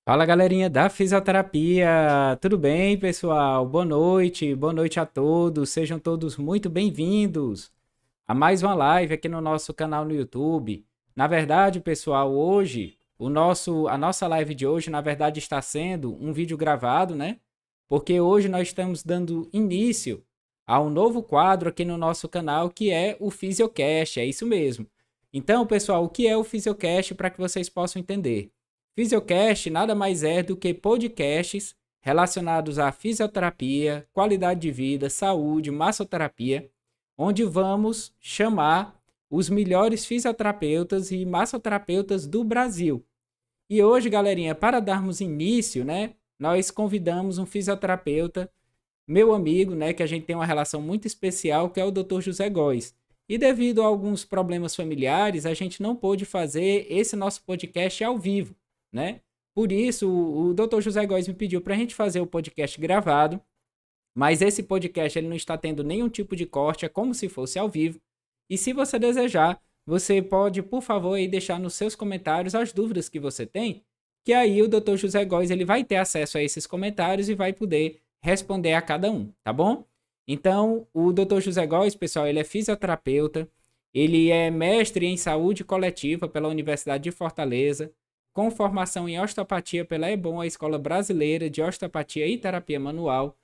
Fala galerinha da fisioterapia, tudo bem pessoal? Boa noite a todos, sejam todos muito bem-vindos a mais uma live aqui no nosso canal no YouTube. Na verdade, pessoal, hoje, a nossa live de hoje, na verdade, está sendo um vídeo gravado, né? Porque hoje nós estamos dando início a um novo quadro aqui no nosso canal que é o Fisiocast, é isso mesmo. Então, pessoal, o que é o Fisiocast para que vocês possam entender? Fisiocast nada mais é do que podcasts relacionados à fisioterapia, qualidade de vida, saúde, massoterapia, onde vamos chamar os melhores fisioterapeutas e massoterapeutas do Brasil. E hoje, galerinha, para darmos início, né, nós convidamos um fisioterapeuta, meu amigo, né, que a gente tem uma relação muito especial, que é o Dr. José Góes. E devido a alguns problemas familiares, a gente não pôde fazer esse nosso podcast ao vivo, né? Por isso, o Dr. José Góes me pediu para a gente fazer o podcast gravado, mas esse podcast ele não está tendo nenhum tipo de corte, é como se fosse ao vivo. E se você desejar, você pode, por favor, aí deixar nos seus comentários as dúvidas que você tem, que aí o Dr. José Góes ele vai ter acesso a esses comentários e vai poder responder a cada um, tá bom? Então, o Dr. José Góes, pessoal, ele é fisioterapeuta, ele é mestre em saúde coletiva pela Universidade de Fortaleza, com formação em osteopatia pela EBOM, a Escola Brasileira de Osteopatia e Terapia Manual.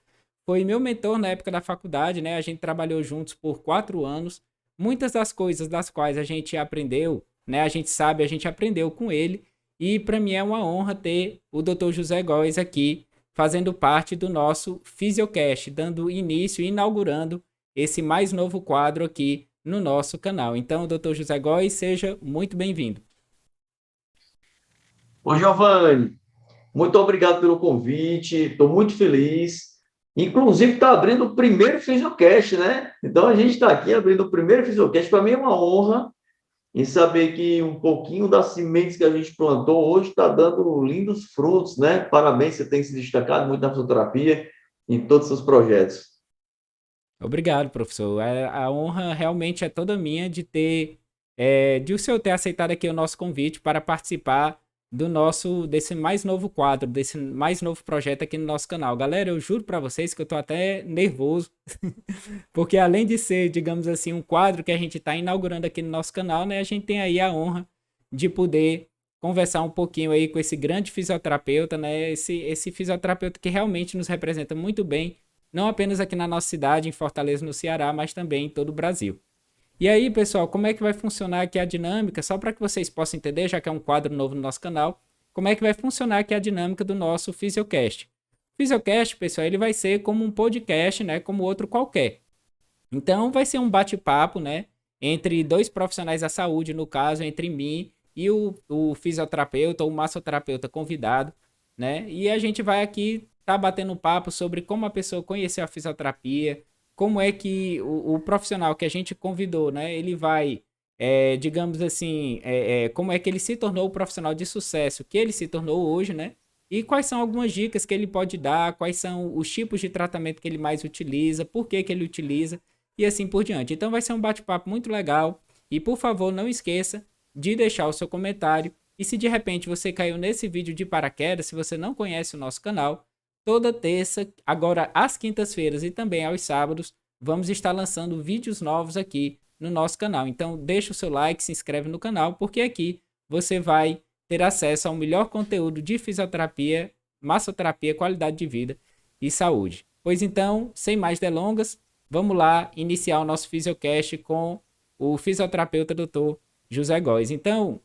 Foi meu mentor na época da faculdade, né? A gente trabalhou juntos por 4 anos. Muitas das coisas das quais a gente aprendeu, né? A gente sabe, a gente aprendeu com ele. E para mim é uma honra ter o Dr. José Góes aqui, fazendo parte do nosso Fisiocast, dando início e inaugurando esse mais novo quadro aqui no nosso canal. Então, Dr. José Góes, seja muito bem-vindo. Ô, Giovanni, muito obrigado pelo convite, estou muito feliz. Inclusive, está abrindo o primeiro Fisiocast, né? Então, a gente está aqui abrindo o primeiro Fisiocast. Para mim é uma honra em saber que um pouquinho das sementes que a gente plantou hoje está dando lindos frutos, né? Parabéns, você tem se destacado muito na fisioterapia, em todos os seus projetos. Obrigado, professor. A honra realmente é toda minha de de o senhor ter aceitado aqui o nosso convite para participar desse mais novo quadro, desse mais novo projeto aqui no nosso canal. Galera, eu juro para vocês que eu tô até nervoso, porque além de ser, digamos assim, um quadro que a gente está inaugurando aqui no nosso canal, né, a gente tem aí a honra de poder conversar um pouquinho aí com esse grande fisioterapeuta, né, esse fisioterapeuta que realmente nos representa muito bem não apenas aqui na nossa cidade, em Fortaleza, no Ceará, mas também em todo o Brasil. E aí, pessoal, como é que vai funcionar aqui a dinâmica? Só para que vocês possam entender, já que é um quadro novo no nosso canal, como é que vai funcionar aqui a dinâmica do nosso Fisiocast. O Fisiocast, pessoal, ele vai ser como um podcast, né, como outro qualquer. Então, vai ser um bate-papo, né, entre dois profissionais da saúde, no caso, entre mim e o fisioterapeuta ou massoterapeuta convidado, né? E a gente vai aqui tá batendo um papo sobre como a pessoa conheceu a fisioterapia, como é que o profissional que a gente convidou, né, ele vai, digamos assim, como é que ele se tornou o profissional de sucesso que ele se tornou hoje, né? E quais são algumas dicas que ele pode dar, quais são os tipos de tratamento que ele mais utiliza, por que que ele utiliza e assim por diante. Então vai ser um bate-papo muito legal. E por favor, não esqueça de deixar o seu comentário. E se de repente você caiu nesse vídeo de paraquedas, se você não conhece o nosso canal, toda terça, agora às quintas-feiras e também aos sábados, vamos estar lançando vídeos novos aqui no nosso canal. Então deixa o seu like, se inscreve no canal, porque aqui você vai ter acesso ao melhor conteúdo de fisioterapia, massoterapia, qualidade de vida e saúde. Pois então, sem mais delongas, vamos lá iniciar o nosso Fisiocast com o fisioterapeuta Dr. José Góes. Então,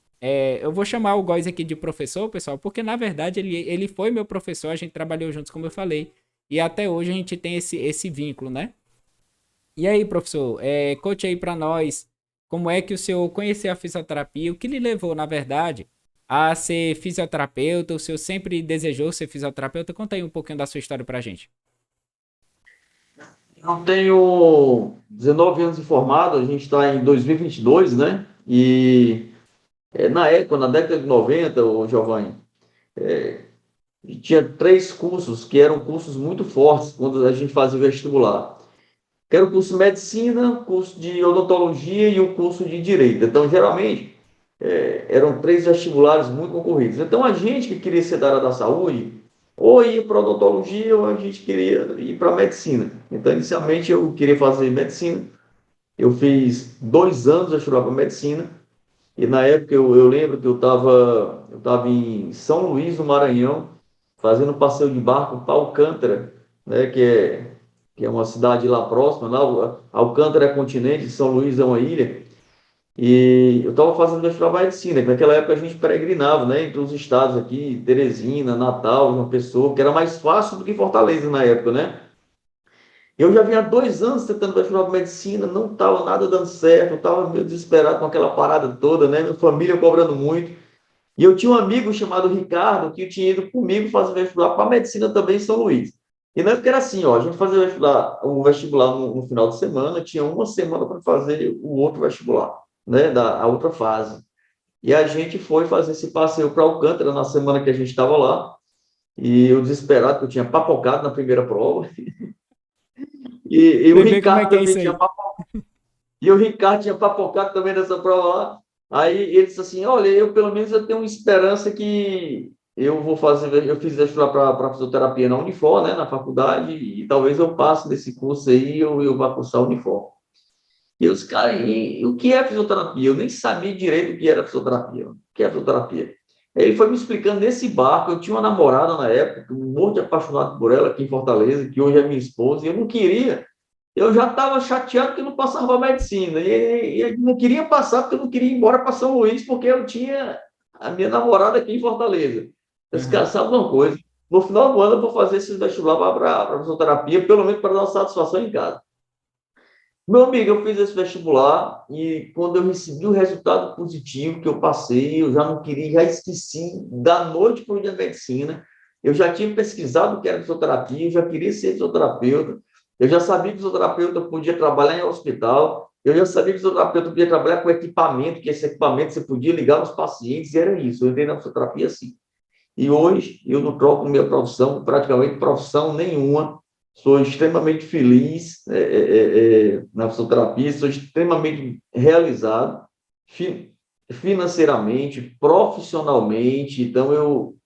eu vou chamar o Góes aqui de professor, pessoal, porque na verdade ele foi meu professor, a gente trabalhou juntos, como eu falei, e até hoje a gente tem esse vínculo, né? E aí, professor, conte aí para nós como é que o senhor conheceu a fisioterapia, o que lhe levou, na verdade, a ser fisioterapeuta, o senhor sempre desejou ser fisioterapeuta? Conta aí um pouquinho da sua história pra gente. Eu tenho 19 anos de formado, a gente está em 2022, né? Na época, na década de 90, o Giovanni, tinha três cursos que eram cursos muito fortes quando a gente fazia o vestibular. Que era o curso de medicina, curso de odontologia e o curso de direito. Então, geralmente, eram 3 vestibulares muito concorridos. Então, a gente que queria ser da área da saúde, ou ia para odontologia, ou a gente queria ir para medicina. Então, inicialmente, eu queria fazer medicina. Eu fiz 2 anos de estudar para medicina. E na época eu lembro que eu tava em São Luís, do Maranhão, fazendo um passeio de barco para Alcântara, né, que é uma cidade lá próxima. Lá, Alcântara é continente, São Luís é uma ilha. E eu estava fazendo vestibular para medicina, que naquela época a gente peregrinava, né, entre os estados aqui, Teresina, Natal, João Pessoa, que era mais fácil do que Fortaleza na época, né? Eu já vinha há 2 anos tentando vestibular para medicina, não estava nada dando certo, estava meio desesperado com aquela parada toda, né? Minha família cobrando muito. E eu tinha um amigo chamado Ricardo, que tinha ido comigo fazer vestibular para medicina também em São Luís. E na época era assim, ó, a gente fazia o vestibular no final de semana, tinha uma semana para fazer o outro vestibular, né, a outra fase. E a gente foi fazer esse passeio para Alcântara na semana que a gente estava lá, e eu desesperado, que eu tinha papocado na primeira prova, e o Você vê como é Ricardo que é também isso tinha aí. E o Ricardo tinha papocado também nessa prova lá. Aí ele disse assim: Olha, eu pelo menos eu tenho uma esperança que eu vou fazer. Eu fiz vestibular para fisioterapia na Unifor, né, na faculdade, e talvez eu passe desse curso aí, eu vá cursar a Unifor. E os caras, e o que é fisioterapia? Eu nem sabia direito o que era fisioterapia. O que é fisioterapia? Ele foi me explicando nesse barco. Eu tinha uma namorada na época, um monte de apaixonado por ela aqui em Fortaleza, que hoje é minha esposa, e eu não queria. Eu já estava chateado que eu não passava para medicina. E eu não queria passar porque eu não queria ir embora para São Luís, porque eu tinha a minha namorada aqui em Fortaleza. Eu disse, cara, Aham. sabe uma coisa? No final do ano eu vou fazer esse vestibular para fisioterapia, pelo menos para dar uma satisfação em casa. Meu amigo, eu fiz esse vestibular e quando eu recebi o resultado positivo que eu passei, eu já não queria, já esqueci da noite para o dia da medicina. Eu já tinha pesquisado o que era fisioterapia, eu já queria ser fisioterapeuta, eu já sabia que fisioterapeuta podia trabalhar em hospital, eu já sabia que fisioterapeuta podia trabalhar com equipamento, que esse equipamento você podia ligar nos pacientes, e era isso. Eu entrei na fisioterapia assim. E hoje eu não troco minha profissão, praticamente profissão nenhuma. Sou extremamente feliz na fisioterapia, sou extremamente realizado financeiramente, profissionalmente. Então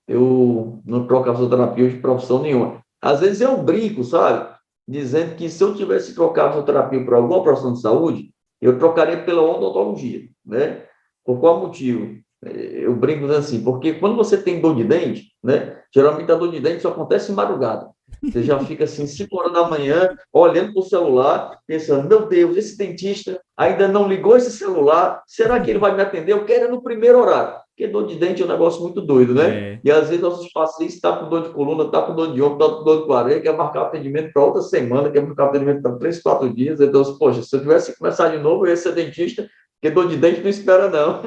eu não troco a fisioterapia hoje de profissão nenhuma. Às vezes eu brinco, sabe? Dizendo que se eu tivesse trocado a fisioterapia por alguma profissão de saúde, eu trocaria pela odontologia, né? Por qual motivo? Eu brinco assim, porque quando você tem dor de dente, né? Geralmente a dor de dente só acontece em madrugada. Você já fica assim, 5 horas da manhã, olhando para o celular, pensando, meu Deus, esse dentista ainda não ligou esse celular, será que ele vai me atender? Eu quero no primeiro horário, porque dor de dente é um negócio muito doido, né? É. E às vezes nossos pacientes estão com dor de coluna, estão com dor de ombro, estão com dor de coarela, quer marcar o atendimento para outra semana, quer marcar o atendimento para 3, 4 dias. Então, poxa, se eu tivesse que começar de novo, eu ia ser dentista, porque dor de dente não espera, não.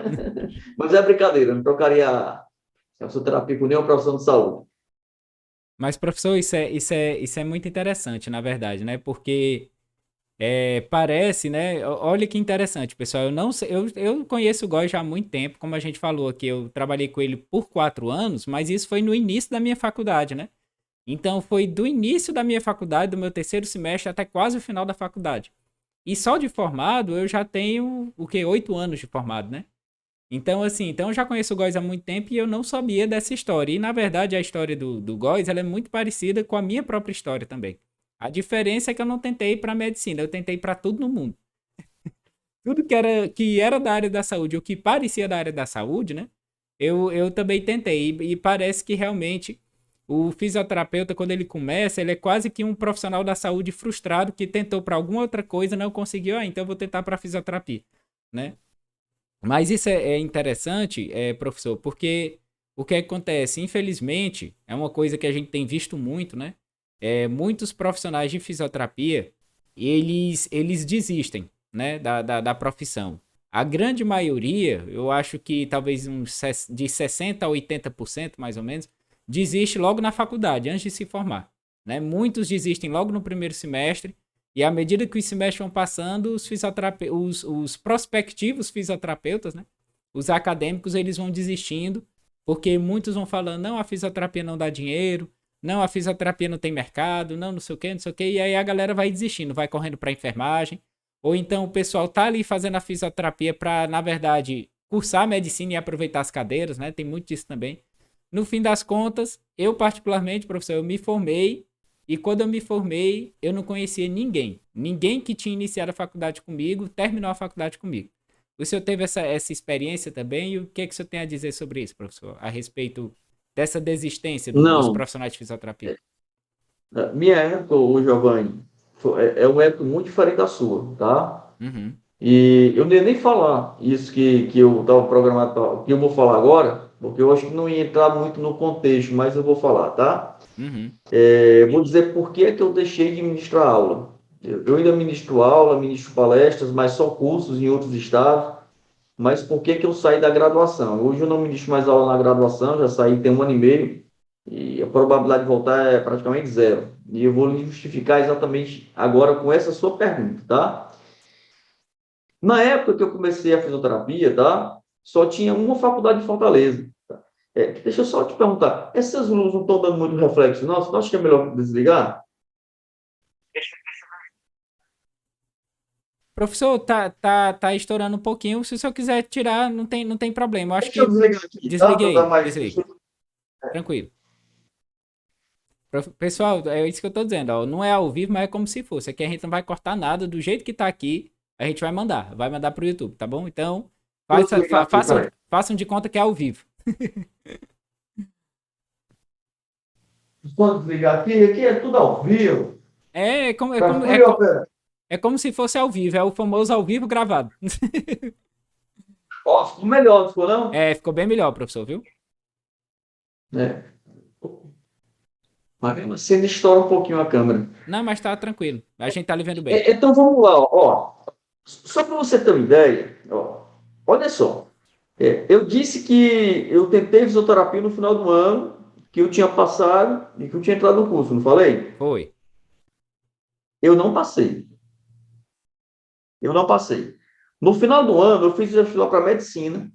Mas é brincadeira, não trocaria a fisioterapia com nenhuma profissão de saúde. Mas, professor, isso é muito interessante, na verdade, né? Porque parece, né? Olha que interessante, pessoal. Eu não sei, eu conheço o Góis já há muito tempo, como a gente falou aqui, eu trabalhei com ele por 4 anos, mas isso foi no início da minha faculdade, né? Então foi do início da minha faculdade, do meu terceiro semestre, até quase o final da faculdade. E só de formado eu já tenho, o quê? 8 anos de formado, né? Então, assim, então eu já conheço o Góis há muito tempo e eu não sabia dessa história. E, na verdade, a história do Góis, ela é muito parecida com a minha própria história também. A diferença é que eu não tentei para medicina, eu tentei para tudo no mundo. Tudo que era da área da saúde, ou que parecia da área da saúde, né? Eu também tentei. E parece que realmente o fisioterapeuta, quando ele começa, ele é quase que um profissional da saúde frustrado que tentou para alguma outra coisa, não conseguiu, então eu vou tentar para fisioterapia, né? Mas isso é interessante, professor, porque o que acontece? Infelizmente, é uma coisa que a gente tem visto muito, né? Muitos profissionais de fisioterapia, eles desistem, né, da profissão. A grande maioria, eu acho que talvez de 60% a 80%, mais ou menos, desiste logo na faculdade, antes de se formar, né? Muitos desistem logo no primeiro semestre, e à medida que os semestres vão passando, os prospectivos fisioterapeutas, né? Os acadêmicos, eles vão desistindo, porque muitos vão falando, não, a fisioterapia não dá dinheiro, não, a fisioterapia não tem mercado, não, não sei o que, não sei o que, e aí a galera vai desistindo, vai correndo para enfermagem, ou então o pessoal tá ali fazendo a fisioterapia para, na verdade, cursar medicina e aproveitar as cadeiras, né? Tem muito disso também. No fim das contas, eu particularmente, professor, eu me formei e quando eu me formei, eu não conhecia ninguém. Ninguém que tinha iniciado a faculdade comigo, terminou a faculdade comigo. O senhor teve essa experiência também e o que é que o senhor tem a dizer sobre isso, professor? A respeito dessa desistência dos Não, profissionais de fisioterapia? minha época, ô Giovanni, é uma época muito diferente da sua, tá? Uhum, E eu não ia nem falar isso que eu estava programado, que eu vou falar agora, porque eu acho que não ia entrar muito no contexto, mas eu vou falar, tá? uhum. Vou dizer por que é que eu deixei de ministrar aula. Eu ainda ministro aula, ministro palestras, mas só cursos em outros estados. Mas por que que eu saí da graduação? Hoje eu não ministro mais aula na graduação, já saí tem um ano e meio, e a probabilidade de voltar é praticamente zero. E eu vou lhe justificar exatamente agora com essa sua pergunta, tá? Na época que eu comecei a fisioterapia, tá? Só tinha uma faculdade de Fortaleza. Tá? Deixa eu só te perguntar, essas luzes não estão dando muito reflexo, não? Você não acha que é melhor desligar? Professor, tá estourando um pouquinho. Se o senhor quiser tirar, não tem problema. Eu acho Deixa eu que desligar aqui, tá? Para dar desliguei, mais. desligue. Tranquilo. Pessoal, é isso que eu tô dizendo, ó. Não é ao vivo, mas é como se fosse. Aqui a gente não vai cortar nada. Do jeito que tá aqui, a gente vai mandar. Vai mandar pro YouTube, tá bom? Então, Deixa eu desligar aqui, façam, peraí. façam de conta que é ao vivo. Pode desligar aqui, aqui é tudo ao vivo. É como, é como, é, Tranquilo, co- Pedro? é como se fosse ao vivo. É o famoso ao vivo gravado. Ó, ficou melhor, não ficou não? É, ficou bem melhor, professor, viu? É. Mas mesmo assim, ele estoura um pouquinho a câmera. Não, mas tá tranquilo. A gente tá lhe vendo bem. Então vamos lá, ó. Só para você ter uma ideia, ó, olha só. Eu disse que eu tentei fisioterapia no final do ano, que eu tinha passado e que eu tinha entrado no curso, não falei? Foi. Eu não passei. Eu não passei. No final do ano, eu fiz o vestibular para medicina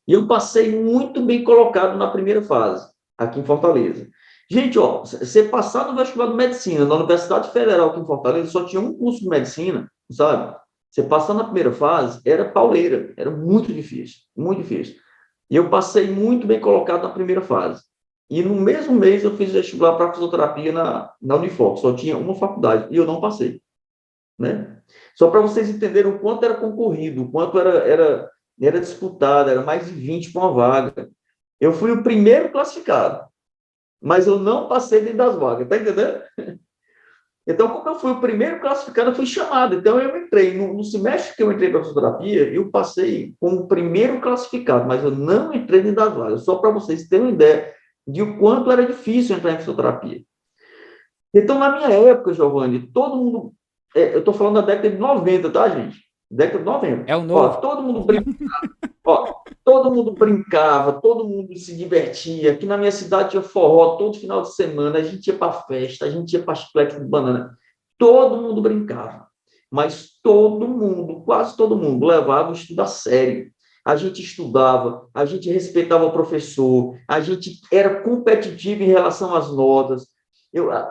e eu passei muito bem colocado na primeira fase, aqui em Fortaleza. Gente, ó, você passar no vestibular de medicina na Universidade Federal aqui em Fortaleza, só tinha um curso de medicina, sabe? Você passar na primeira fase era pauleira, era muito difícil, muito difícil. E eu passei muito bem colocado na primeira fase. E no mesmo mês eu fiz vestibular para fisioterapia na Unifor, só tinha uma faculdade, e eu não passei, né? Só para vocês entenderem o quanto era concorrido, o quanto era disputado, era mais de 20 para uma vaga. Eu fui o primeiro classificado, mas eu não passei dentro das vagas, tá entendendo? Então, como eu fui o primeiro classificado, eu fui chamado. Então, eu entrei. No semestre que eu entrei para a fisioterapia, eu passei como o primeiro classificado, mas eu não entrei dentro das vagas. Só para vocês terem uma ideia de o quanto era difícil entrar em fisioterapia. Então, na minha época, Giovanni, todo mundo. Eu estou falando da década de 90, tá, gente? Década de 90. É o novo. Ó, todo mundo brincava, todo mundo se divertia. Aqui na minha cidade tinha forró todo final de semana. A gente ia para festa, a gente ia para chiclete de banana. Todo mundo brincava. Mas todo mundo, quase todo mundo, levava o estudo a sério. A gente estudava, a gente respeitava o professor, a gente era competitivo em relação às notas.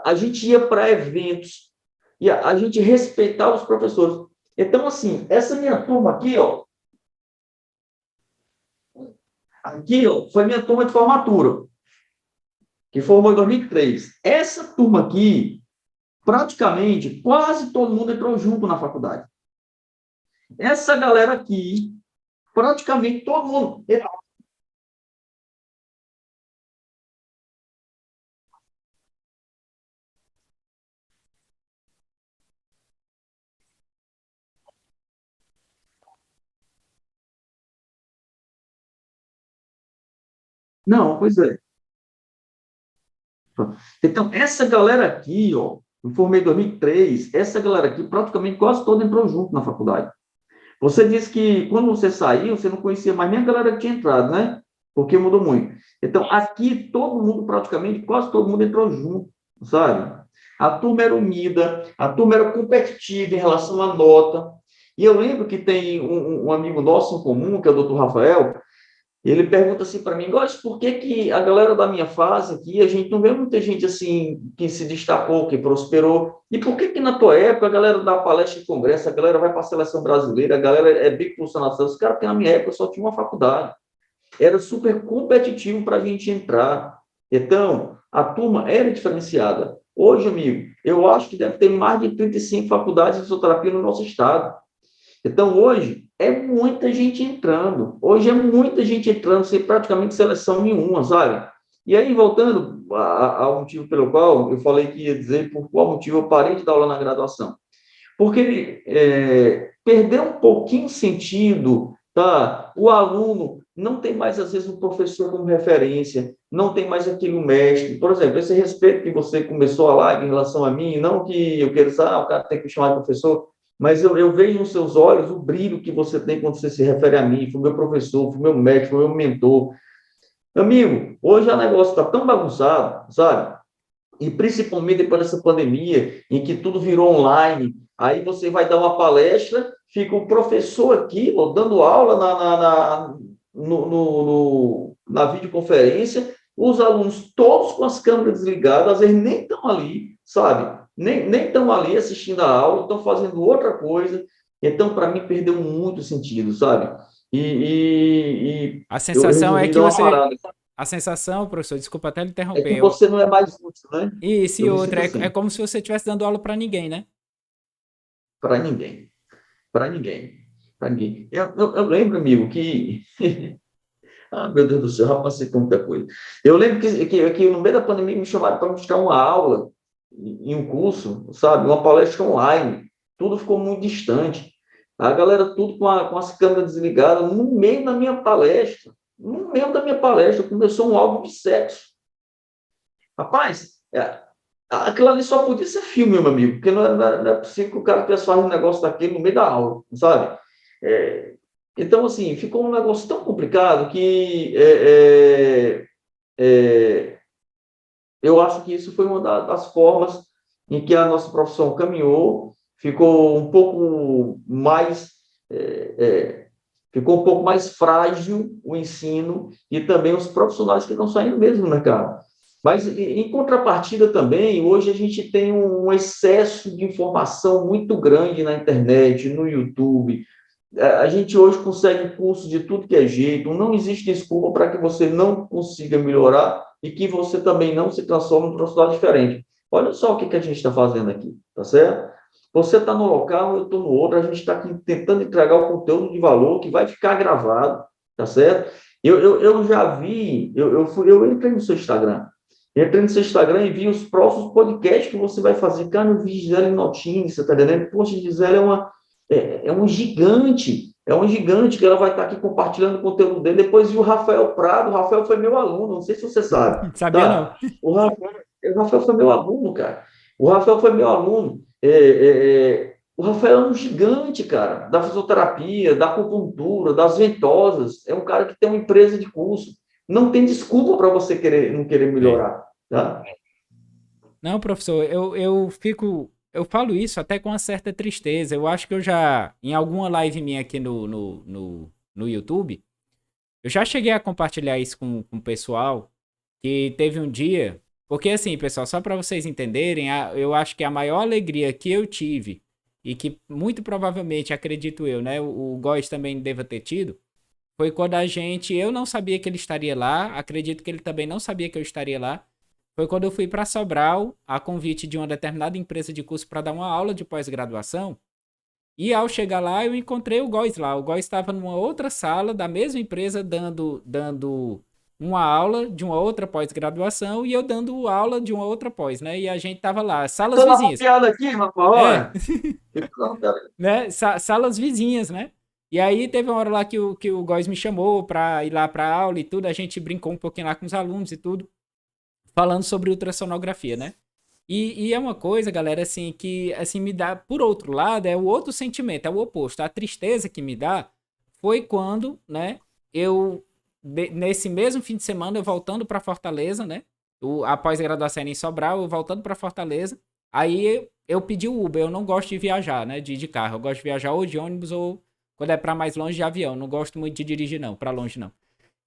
A gente ia para eventos e a gente respeitava os professores. Então, assim, essa minha turma aqui, ó, aqui, ó, foi minha turma de formatura, que formou em 2003. Essa turma aqui, praticamente, quase todo mundo entrou junto na faculdade. Essa galera aqui, praticamente todo mundo. Não, pois é. Então, essa galera aqui, ó, eu formei em 2003, essa galera aqui, praticamente quase toda entrou junto na faculdade. Você disse que quando você saiu, você não conhecia mais nem a galera que tinha entrado, né? Porque mudou muito. Então, aqui, todo mundo, praticamente, quase todo mundo entrou junto, sabe? A turma era unida, a turma era competitiva em relação à nota. E eu lembro que tem um amigo nosso em comum, que é o doutor Rafael, Ele pergunta assim para mim, Góis, por que que a galera da minha fase aqui, a gente não vê muita gente assim que se destacou, que prosperou? E por que que na tua época a galera dá palestra em congresso, a galera vai para a seleção brasileira, a galera é bicurso na seleção? Os caras que na minha época só tinha uma faculdade. Era super competitivo para a gente entrar. Então, a turma era diferenciada. Hoje, amigo, eu acho que deve ter mais de 35 faculdades de fisioterapia no nosso estado. Então, hoje, é muita gente entrando. Hoje é muita gente entrando sem praticamente seleção nenhuma, sabe? E aí, voltando ao motivo pelo qual eu falei que ia dizer por qual motivo eu parei de dar aula na graduação. Porque perdeu um pouquinho o sentido, tá? O aluno não tem mais, às vezes, um professor como referência, não tem mais aquele mestre. Por exemplo, esse respeito que você começou a live em relação a mim, não que eu queira dizer, o cara tem que me chamar de professor, mas eu vejo nos seus olhos o brilho que você tem quando você se refere a mim, foi meu professor, foi meu mestre, foi meu mentor. Amigo, hoje o negócio está tão bagunçado, sabe? E principalmente depois dessa pandemia, em que tudo virou online, aí você vai dar uma palestra, fica o professor aqui, ó, dando aula na videoconferência, os alunos todos com as câmeras desligadas, às vezes nem estão ali, sabe? Nem estão ali assistindo a aula, estão fazendo outra coisa. Então, para mim, perdeu muito sentido, sabe? E A eu sensação é resolvi que dar uma você. parada. A sensação, professor, desculpa até lhe É que interromper. você não é mais útil, né? Isso e Eu me outra, sinto é assim, como se você estivesse dando aula para ninguém, né? para ninguém. Para ninguém. Para ninguém. Eu lembro, amigo, que. Ah, meu Deus do céu, já passei por muita coisa. Eu lembro que no meio da pandemia me chamaram para buscar uma aula em um curso, sabe? Uma palestra online. Tudo ficou muito distante. A galera tudo com as câmeras desligadas, no meio da minha palestra. No meio da minha palestra, começou um álbum de sexo. Rapaz, aquilo ali só podia ser filme, meu amigo, porque não é possível que o cara tivesse fazendo um negócio daquele no meio da aula, sabe? É, então, assim, ficou um negócio tão complicado que eu acho que isso foi uma das formas em que a nossa profissão caminhou, ficou um pouco mais é, é, ficou um pouco mais frágil o ensino e também os profissionais que estão saindo mesmo do mercado. Mas, em contrapartida também, hoje a gente tem um excesso de informação muito grande na internet, no YouTube. A gente hoje consegue curso de tudo que é jeito, não existe desculpa para que você não consiga melhorar e que você também não se transforme num profissional diferente. Olha só o que a gente está fazendo aqui, tá certo? Você está no local, eu estou no outro, a gente está aqui tentando entregar o conteúdo de valor que vai ficar gravado, tá certo? Eu já vi, eu entrei no seu Instagram, entrei no seu Instagram e vi os próximos podcasts que você vai fazer. Cara, eu vi Gisele Notini, você está entendendo? Poxa, Gisele é um gigante que ela vai estar aqui compartilhando o conteúdo dele. Depois vi o Rafael Prado, o Rafael foi meu aluno, não sei se você sabe, Sabia não. tá? O Rafael foi meu aluno, cara. O Rafael foi meu aluno. O Rafael é um gigante, cara, da fisioterapia, da acupuntura, das ventosas. É um cara que tem uma empresa de curso. Não tem desculpa para você não querer É. melhorar, tá? Não, professor, eu fico. Eu falo isso até com uma certa tristeza. Eu acho que eu já, em alguma live minha aqui no YouTube, eu já cheguei a compartilhar isso com o pessoal, que teve um dia. Porque assim, pessoal, só para vocês entenderem, eu acho que a maior alegria que eu tive, e que muito provavelmente, acredito eu, né, o Góis também deva ter tido, foi quando eu não sabia que ele estaria lá, acredito que ele também não sabia que eu estaria lá. Foi quando eu fui para Sobral, a convite de uma determinada empresa de curso para dar uma aula de pós-graduação. E ao chegar lá, eu encontrei o Góis lá. O Góis estava numa outra sala da mesma empresa dando uma aula de uma outra pós-graduação e eu dando aula de uma outra pós, né? E a gente tava lá, salas Tô dando uma vizinhas. piada aqui, rapaz, É, olha. né? Salas vizinhas, né? E aí teve uma hora lá que o Góis me chamou pra ir lá pra aula e tudo, a gente brincou um pouquinho lá com os alunos e tudo, falando sobre ultrassonografia, né? E é uma coisa, galera, assim, que assim me dá, por outro lado, é o outro sentimento, é o oposto. A tristeza que me dá foi quando, né, nesse mesmo fim de semana, eu voltando para Fortaleza, né, a pós-graduação era em Sobral, eu voltando para Fortaleza, aí eu pedi o Uber, eu não gosto de viajar, né, de carro, eu gosto de viajar ou de ônibus ou, quando é para mais longe, de avião, não gosto muito de dirigir, não, para longe, não.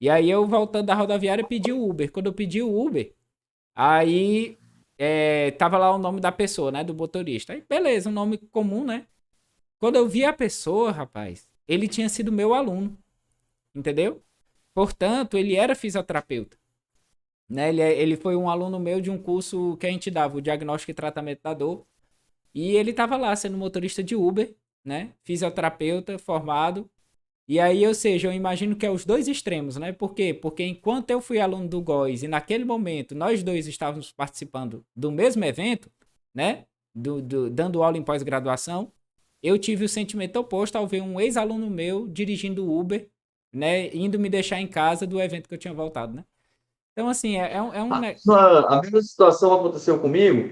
E aí eu, voltando da rodoviária, pedi o Uber. Quando eu pedi o Uber, aí tava lá o nome da pessoa, né? Do motorista. Aí, beleza, um nome comum, né? Quando eu vi a pessoa, rapaz, ele tinha sido meu aluno, entendeu? Portanto, ele era fisioterapeuta, né? Ele foi um aluno meu de um curso que a gente dava, o diagnóstico e tratamento da dor. E ele tava lá sendo motorista de Uber, né? Fisioterapeuta formado. E aí, ou seja, eu imagino que é os dois extremos, né? Por quê? Porque enquanto eu fui aluno do GOES e naquele momento nós dois estávamos participando do mesmo evento, né? Dando aula em pós-graduação, eu tive o sentimento oposto ao ver um ex-aluno meu dirigindo o Uber, né? Indo me deixar em casa do evento que eu tinha voltado, né? Então, assim, A mesma situação aconteceu comigo,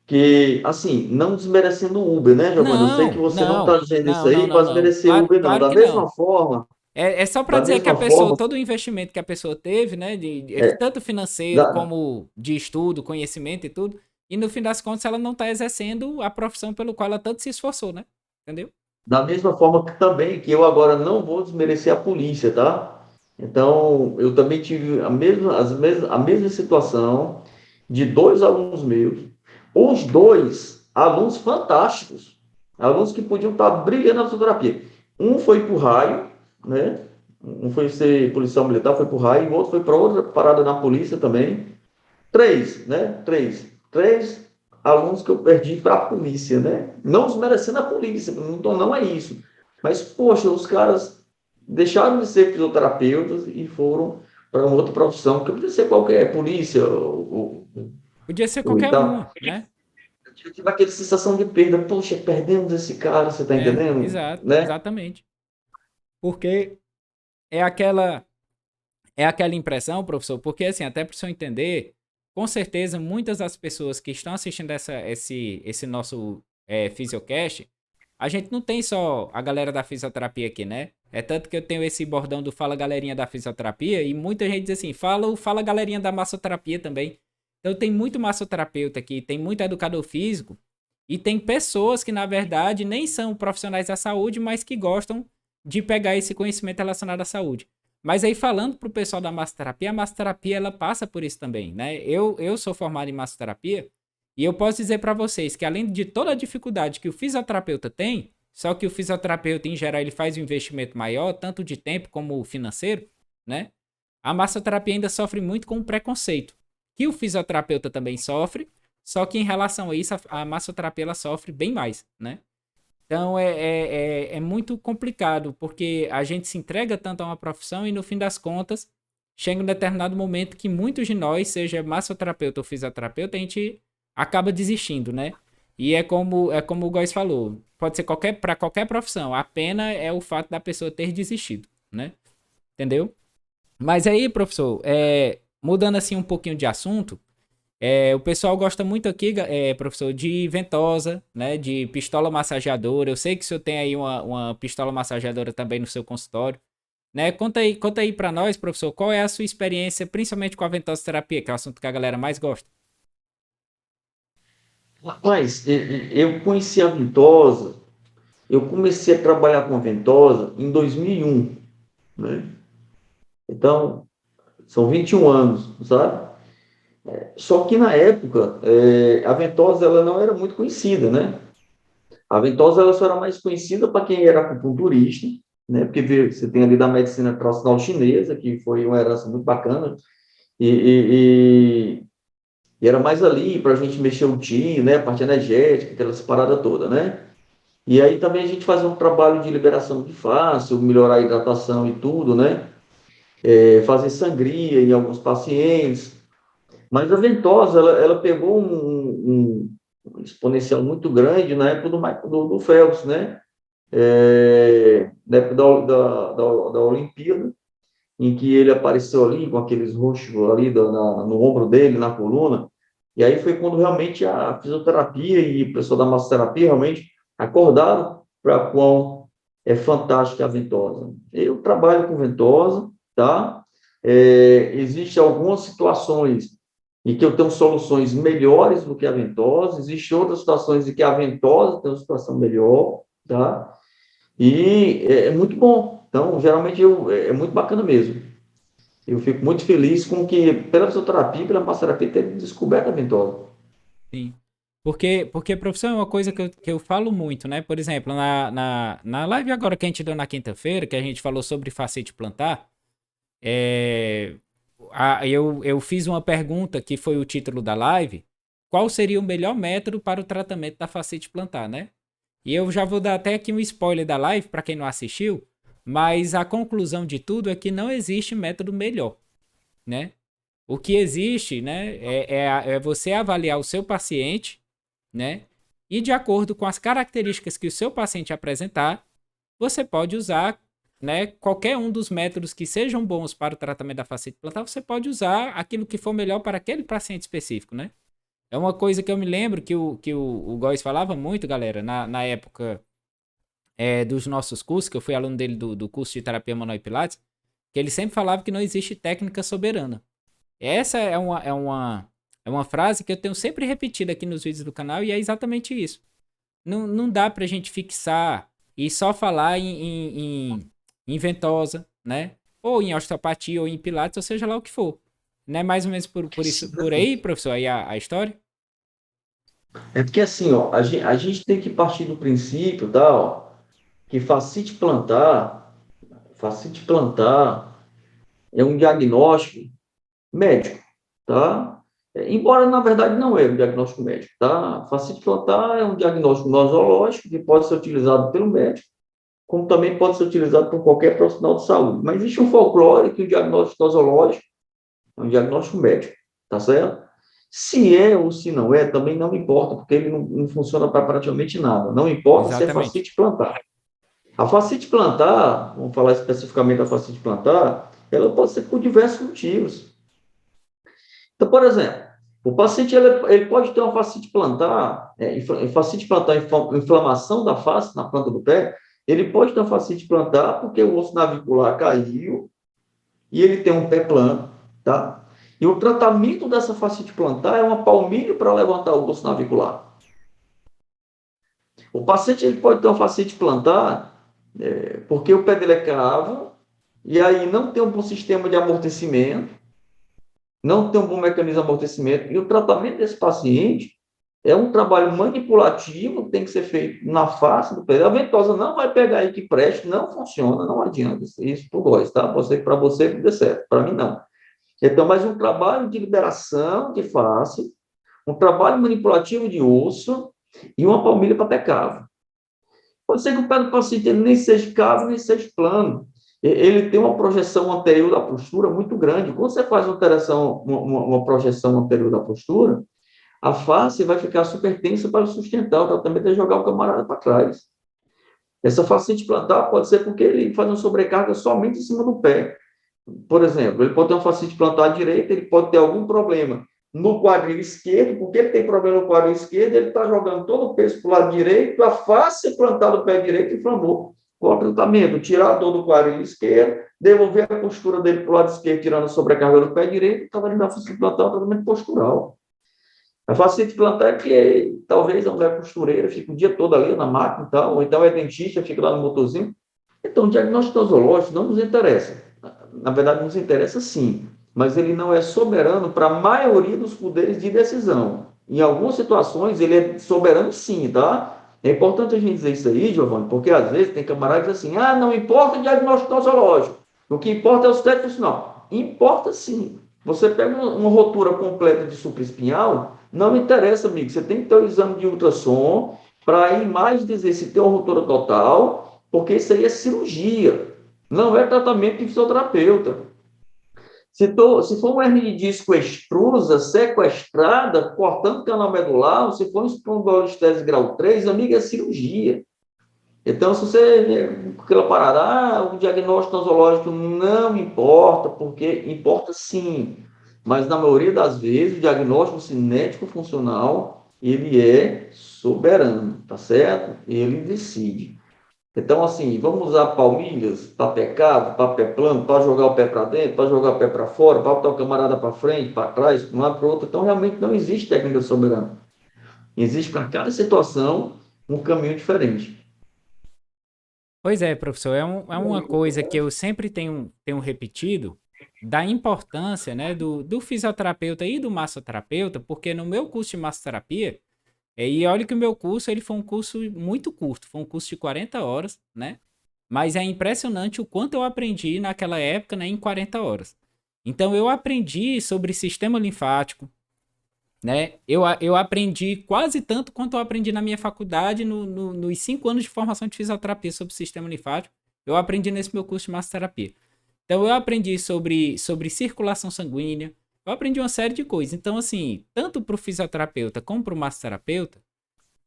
que, assim, não desmerecendo o Uber, né, Giovanni? Eu sei que Não, você não está não, dizendo isso não, não, aí não, para não. desmerecer o Claro, Uber, não. claro que não. É só para Da dizer que a mesma pessoa, forma, todo o investimento que a pessoa teve, né, é, tanto financeiro da, como de estudo, conhecimento e tudo, e no fim das contas ela não está exercendo a profissão pelo qual ela tanto se esforçou, né? Entendeu? da mesma forma que também, que eu agora não vou desmerecer a polícia, tá? Então, eu também tive a mesma situação de dois alunos meus, os dois alunos fantásticos, alunos que podiam estar brilhando na fisioterapia. Um foi para o raio, né? Um foi ser policial militar, foi para o raio, e o outro foi para outra parada na polícia também. Três, né? Três alunos que eu perdi para a polícia, né? Não desmerecendo a polícia, não é isso. Mas, poxa, os caras deixaram de ser fisioterapeutas e foram para uma outra profissão, que podia ser qualquer, polícia, Podia ser ou e qualquer tal. uma, né? Eu tive aquela sensação de perda, poxa, perdemos esse cara, você está entendendo? Exato, Né? exatamente. Porque é aquela é aquela impressão, professor, porque assim, até para o senhor entender, com certeza muitas das pessoas que estão assistindo esse nosso Fisiocast, a gente não tem só a galera da fisioterapia aqui, né? É tanto que eu tenho esse bordão do Fala Galerinha da Fisioterapia e muita gente diz assim, fala Galerinha da Massoterapia também. Então tem muito massoterapeuta aqui, tem muito educador físico e tem pessoas que na verdade nem são profissionais da saúde, mas que gostam de pegar esse conhecimento relacionado à saúde. Mas aí falando pro pessoal da massoterapia, a massoterapia ela passa por isso também, né? Eu sou formado em massoterapia e eu posso dizer para vocês que além de toda a dificuldade que o fisioterapeuta tem, só que o fisioterapeuta em geral ele faz um investimento maior, tanto de tempo como financeiro, né? A massoterapia ainda sofre muito com o preconceito, que o fisioterapeuta também sofre, só que em relação a isso a massoterapia ela sofre bem mais, né? Então é muito complicado, porque a gente se entrega tanto a uma profissão e no fim das contas chega um determinado momento que muitos de nós, seja massoterapeuta ou fisioterapeuta, a gente acaba desistindo, né? E é como o Góis falou, pode ser para qualquer profissão, a pena é o fato da pessoa ter desistido, né? Entendeu? Mas aí, professor, mudando assim um pouquinho de assunto, o pessoal gosta muito aqui, professor, de ventosa, né? De pistola massageadora. Eu sei que o senhor tem aí uma pistola massageadora também no seu consultório, né? Conta aí para nós, professor, qual é a sua experiência, principalmente com a ventosa terapia, que é o assunto que a galera mais gosta. Rapaz, eu conheci a ventosa, eu comecei a trabalhar com a ventosa em 2001, né? Então, são 21 anos, sabe? Só que na época, a ventosa ela não era muito conhecida, né? A ventosa ela só era mais conhecida para quem era acupunturista, né? Porque você tem ali da medicina tradicional chinesa, que foi uma herança muito bacana, e, e, e, e era mais ali para a gente mexer o tio, né? A parte energética, aquela parada toda, né? E aí também a gente fazia um trabalho de liberação de fácil, melhorar a hidratação e tudo, né? Fazer sangria em alguns pacientes. Mas a ventosa, ela pegou um exponencial muito grande na época do Phelps, né? Na época da Olimpíada, em que ele apareceu ali com aqueles roxos ali no ombro dele, na coluna. E aí foi quando realmente a fisioterapia e o pessoal da massoterapia realmente acordaram para quão é fantástica a ventosa. Eu trabalho com ventosa, tá? Existem algumas situações em que eu tenho soluções melhores do que a ventosa, existem outras situações em que a ventosa tem uma situação melhor, tá? E é muito bom. Então, geralmente, é muito bacana mesmo. Eu fico muito feliz com que, pela fisioterapia, pela massoterapia, ter descoberto a ventosa. Sim. Porque professor, é uma coisa que eu falo muito, né? Por exemplo, na live agora que a gente deu na quinta-feira, que a gente falou sobre facete plantar, é, eu fiz uma pergunta que foi o título da live: qual seria o melhor método para o tratamento da facete plantar, né? E eu já vou dar até aqui um spoiler da live para quem não assistiu, mas a conclusão de tudo é que não existe método melhor, né? O que existe, né, é você avaliar o seu paciente, né? E de acordo com as características que o seu paciente apresentar, você pode usar, né, qualquer um dos métodos que sejam bons para o tratamento da fascite plantar, você pode usar aquilo que for melhor para aquele paciente específico, né? É uma coisa que eu me lembro que o Góes falava muito, galera, na época dos nossos cursos, que eu fui aluno dele do curso de terapia manual e pilates, que ele sempre falava que não existe técnica soberana. Essa é uma frase que eu tenho sempre repetido aqui nos vídeos do canal e é exatamente isso. Não dá pra gente fixar e só falar em ventosa, né? Ou em osteopatia, ou em pilates, ou seja lá o que for. Não é mais ou menos por isso, por aí, professor, aí a história? É porque assim, ó, a gente tem que partir do princípio, tá, ó, que facite plantar é um diagnóstico médico, tá? Embora, na verdade, não é um diagnóstico médico, tá? Facite plantar é um diagnóstico nosológico que pode ser utilizado pelo médico, como também pode ser utilizado por qualquer profissional de saúde. Mas existe um folclore que o diagnóstico nosológico é um diagnóstico médico, tá certo? Se é ou se não é, também não importa, porque ele não funciona para praticamente nada. Não importa se é Exatamente. facite plantar. A fascite plantar, vamos falar especificamente da fascite plantar, ela pode ser por diversos motivos. Então, por exemplo, o paciente ele pode ter uma fascite plantar, fascite plantar, inflamação da face na planta do pé, ele pode ter uma fascite plantar porque o osso navicular caiu e ele tem um pé plano, tá? E o tratamento dessa fascite plantar é uma palmilha para levantar o osso navicular. O paciente ele pode ter uma fascite plantar porque o pé dele é cravo e aí não tem um bom sistema de amortecimento, não tem um bom mecanismo de amortecimento, e o tratamento desse paciente é um trabalho manipulativo que tem que ser feito na face do pé. A ventosa não vai pegar aí que preste, não funciona, não adianta. Isso tu gosta, tá? Para você dê certo, para mim não. Então, mais um trabalho de liberação de face, um trabalho manipulativo de osso e uma palmilha para pé cavo. Pode ser que o pé do paciente ele nem seja cavo, nem seja plano. Ele tem uma projeção anterior da postura muito grande. Quando você faz uma projeção anterior da postura, a face vai ficar super tensa para sustentar o tratamento e jogar o camarada para trás. Essa fascite plantar pode ser porque ele faz uma sobrecarga somente em cima do pé. Por exemplo, ele pode ter uma fascite plantar direita, ele pode ter algum problema no quadril esquerdo, porque ele tem problema no quadril esquerdo, ele está jogando todo o peso para o lado direito, a face plantar do pé direito inflamou. Qual o tratamento? Tirar a dor do quadril esquerdo, devolver a postura dele para o lado esquerdo, tirando a sobrecarga do pé direito, o tratamento da fascite plantar é um tratamento postural. A fascite plantar é que talvez a mulher costureira fique o dia todo ali na máquina, ou então é dentista, fica lá no motorzinho. Então, o diagnóstico nosológico não nos interessa. Na verdade, nos interessa sim, mas ele não é soberano para a maioria dos poderes de decisão. Em algumas situações, ele é soberano sim, tá? É importante a gente dizer isso aí, Giovanni, porque às vezes tem camaradas que dizem assim, não importa o diagnóstico nosológico, o que importa é o técnico funcional. Importa sim. Você pega uma rotura completa de supraespinhal, não interessa, amigo, você tem que ter o exame de ultrassom para a imagem dizer se tem uma rotura total, porque isso aí é cirurgia, não é tratamento de fisioterapeuta. Se for uma hernia de disco extrusa, sequestrada, cortando canal medular, ou se for um espondilolistese grau 3, amiga, é cirurgia. Então, se você, aquela parada, o diagnóstico nosológico não importa, porque importa sim, mas na maioria das vezes o diagnóstico cinético funcional, ele é soberano, tá certo? Ele decide. Então, assim, vamos usar palmilhas para pé cavo, para pé plano, para jogar o pé para dentro, para jogar o pé para fora, para botar o camarada para frente, para trás, para um lado para o outro. Então, realmente não existe técnica soberana. Existe para cada situação um caminho diferente. Pois é, professor, é uma coisa que eu sempre tenho repetido, da importância, né, do fisioterapeuta e do massoterapeuta, porque no meu curso de massoterapia, e olha que o meu curso ele foi um curso muito curto, foi um curso de 40 horas, né? Mas é impressionante o quanto eu aprendi naquela época, né, em 40 horas. Então eu aprendi sobre sistema linfático, né? Eu aprendi quase tanto quanto eu aprendi na minha faculdade nos 5 anos de formação de fisioterapia sobre o sistema linfático. Eu aprendi nesse meu curso de massoterapia. Então eu aprendi sobre circulação sanguínea, eu aprendi uma série de coisas. Então, assim, tanto para o fisioterapeuta como para o massoterapeuta,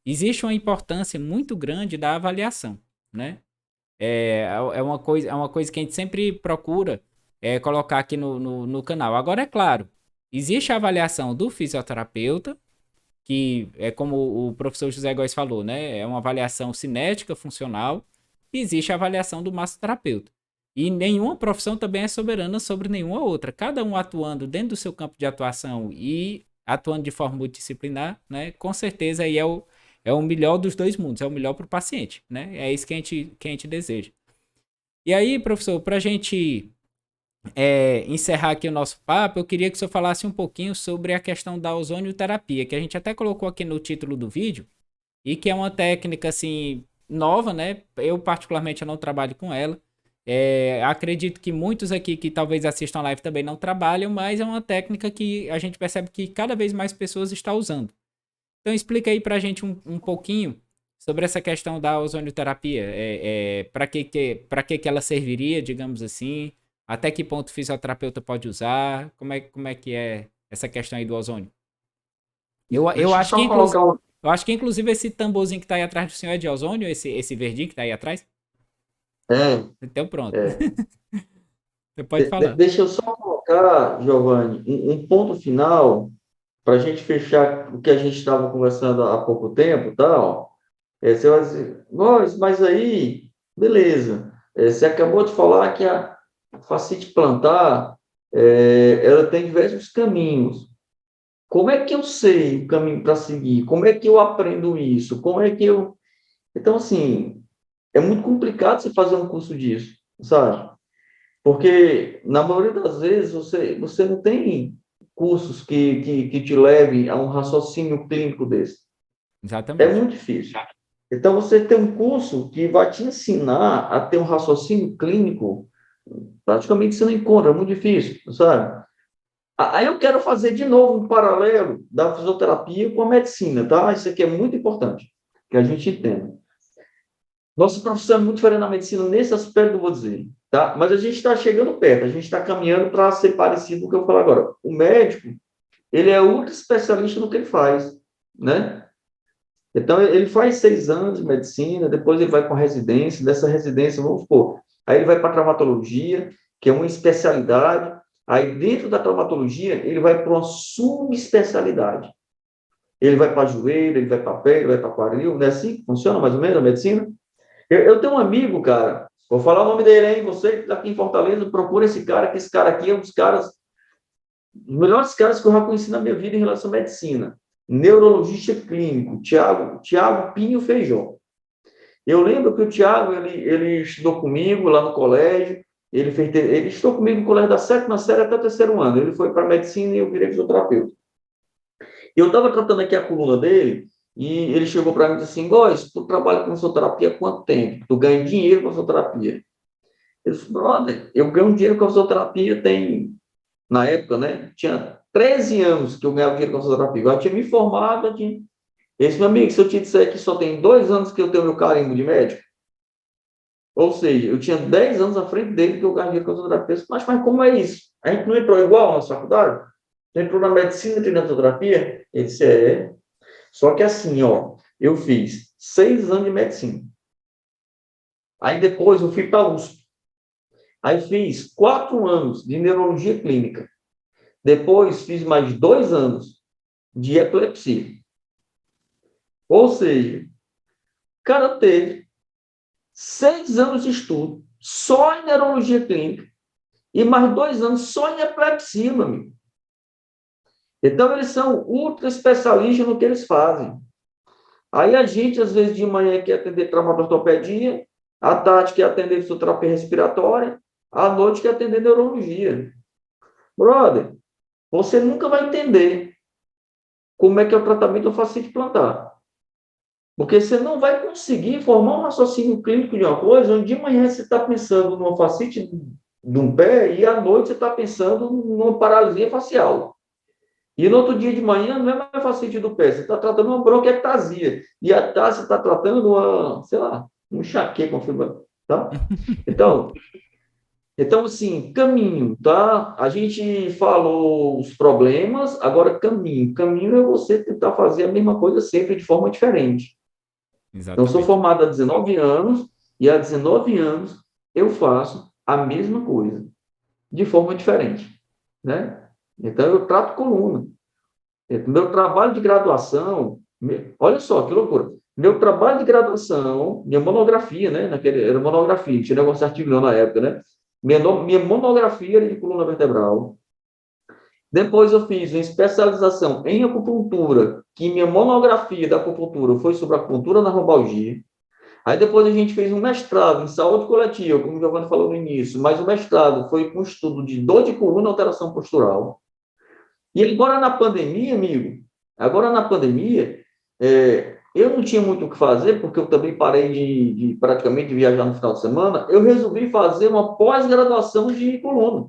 existe uma importância muito grande da avaliação, né? É uma coisa que a gente sempre procura colocar aqui no canal. Agora, é claro, existe a avaliação do fisioterapeuta, que é como o professor José Góes falou, né? É uma avaliação cinética, funcional, e existe a avaliação do massoterapeuta. E nenhuma profissão também é soberana sobre nenhuma outra. Cada um atuando dentro do seu campo de atuação e atuando de forma multidisciplinar, né? Com certeza aí é o melhor dos dois mundos, é o melhor para o paciente, né? É isso que a gente deseja. E aí, professor, para a gente encerrar aqui o nosso papo, eu queria que o senhor falasse um pouquinho sobre a questão da ozonioterapia, que a gente até colocou aqui no título do vídeo, e que é uma técnica, assim, nova, né? Eu, particularmente, eu não trabalho com ela. Acredito que muitos aqui que talvez assistam a live também não trabalham, mas é uma técnica que a gente percebe que cada vez mais pessoas estão usando. Então, explica aí pra gente um pouquinho sobre essa questão da ozonioterapia. Para que ela serviria, digamos assim? Até que ponto o fisioterapeuta pode usar? Como é que é essa questão aí do ozônio? Eu Deixa eu acho que, só colocar um. eu acho que, inclusive, esse tamborzinho que tá aí atrás do senhor é de ozônio, esse verdinho que tá aí atrás. É, Então, pronto. é. Você pode falar. Deixa eu só colocar, Giovanni, um ponto final para a gente fechar o que a gente estava conversando há pouco tempo, tal. Você vai dizer, mas aí, beleza. Você acabou de falar que a fascite plantar, ela tem diversos caminhos. Como é que eu sei o caminho para seguir? Como é que eu aprendo isso? Como é que eu... Então, assim, é muito complicado você fazer um curso disso, sabe? Porque, na maioria das vezes, você não tem cursos que te levem a um raciocínio clínico desse. É Exatamente. muito difícil. Então, você tem um curso que vai te ensinar a ter um raciocínio clínico, praticamente você não encontra, é muito difícil, sabe? Aí eu quero fazer de novo um paralelo da fisioterapia com a medicina, tá? Isso aqui é muito importante, que a gente entenda. Nossa profissão é muito diferente da medicina nesse aspecto, eu vou dizer, tá? Mas a gente está chegando perto, a gente está caminhando para ser parecido com o que eu vou falar agora. O médico, ele é ultra especialista no que ele faz, né? Então, ele faz 6 anos de medicina, depois ele vai para a residência, dessa residência, vamos supor, aí ele vai para a traumatologia, que é uma especialidade, aí dentro da traumatologia, ele vai para uma subespecialidade. Ele vai para joelho, ele vai para pé, ele vai para quadril, não é assim que funciona mais ou menos a medicina? Eu tenho um amigo, cara, vou falar o nome dele aí, você que está aqui em Fortaleza, procura esse cara, que esse cara aqui é um dos caras, os melhores caras que eu já conheci na minha vida em relação à medicina. Neurologista clínico, Tiago Pinho Feijó. Eu lembro que o Tiago, ele estudou comigo lá no colégio, ele estudou comigo no colégio da 7ª série até o 3º ano. Ele foi para medicina e eu virei fisioterapeuta. Eu estava tratando aqui a coluna dele, e ele chegou para mim e disse assim, Góis, tu trabalha com fisioterapia há quanto tempo? Tu ganha dinheiro com fisioterapia? Eu disse, brother, eu ganho dinheiro com fisioterapia na época, né? Tinha 13 anos que eu ganhava dinheiro com fisioterapia. Eu já tinha me formado, esse meu amigo, se eu te disser que só tem 2 anos que eu tenho meu carimbo de médico, ou seja, eu tinha 10 anos à frente dele que eu ganhei com fisioterapia. Mas como é isso? A gente não entrou igual na faculdade? Não entrou na medicina, tem na fisioterapia? Ele disse, é. Só que assim, ó, eu fiz 6 anos de medicina. Aí depois eu fui para a USP. Aí fiz 4 anos de neurologia clínica. Depois fiz mais 2 anos de epilepsia. Ou seja, o cara teve 6 anos de estudo só em neurologia clínica e mais 2 anos só em epilepsia, meu amigo. Então, eles são ultra especialistas no que eles fazem. Aí a gente, às vezes, de manhã quer atender traumatortopedia, à tarde quer atender fisioterapia respiratória, à noite quer atender neurologia. brother, você nunca vai entender como é que é o tratamento da fascite plantar. Porque você não vai conseguir formar um raciocínio clínico de uma coisa onde de manhã você está pensando numa fascite de um pé e à noite você está pensando numa paralisia facial. E no outro dia de manhã não é mais fascite do pé, você está tratando uma bronquiectasia. E à tarde você está tratando uma, sei lá, um enxaqueca, tá? Então, assim, caminho, tá? A gente falou os problemas, agora caminho. Caminho é você tentar fazer a mesma coisa sempre de forma diferente. Então, eu sou Exatamente. formado há 19 anos e há 19 anos eu faço a mesma coisa, de forma diferente, né? Então, eu trato coluna. Meu trabalho de graduação, olha só que loucura. Meu trabalho de graduação, minha monografia, né? Era monografia, tinha negócio de artigo não na época, né? Minha monografia era de coluna vertebral. Depois eu fiz uma especialização em acupuntura, que minha monografia da acupuntura foi sobre acupuntura na lombalgia. Aí depois a gente fez um mestrado em saúde coletiva, como o Giovanni falou no início, mas o mestrado foi com estudo de dor de coluna e alteração postural. E agora na pandemia, amigo, agora na pandemia, eu não tinha muito o que fazer, porque eu também parei de praticamente viajar no final de semana, eu resolvi fazer uma pós-graduação de coluna.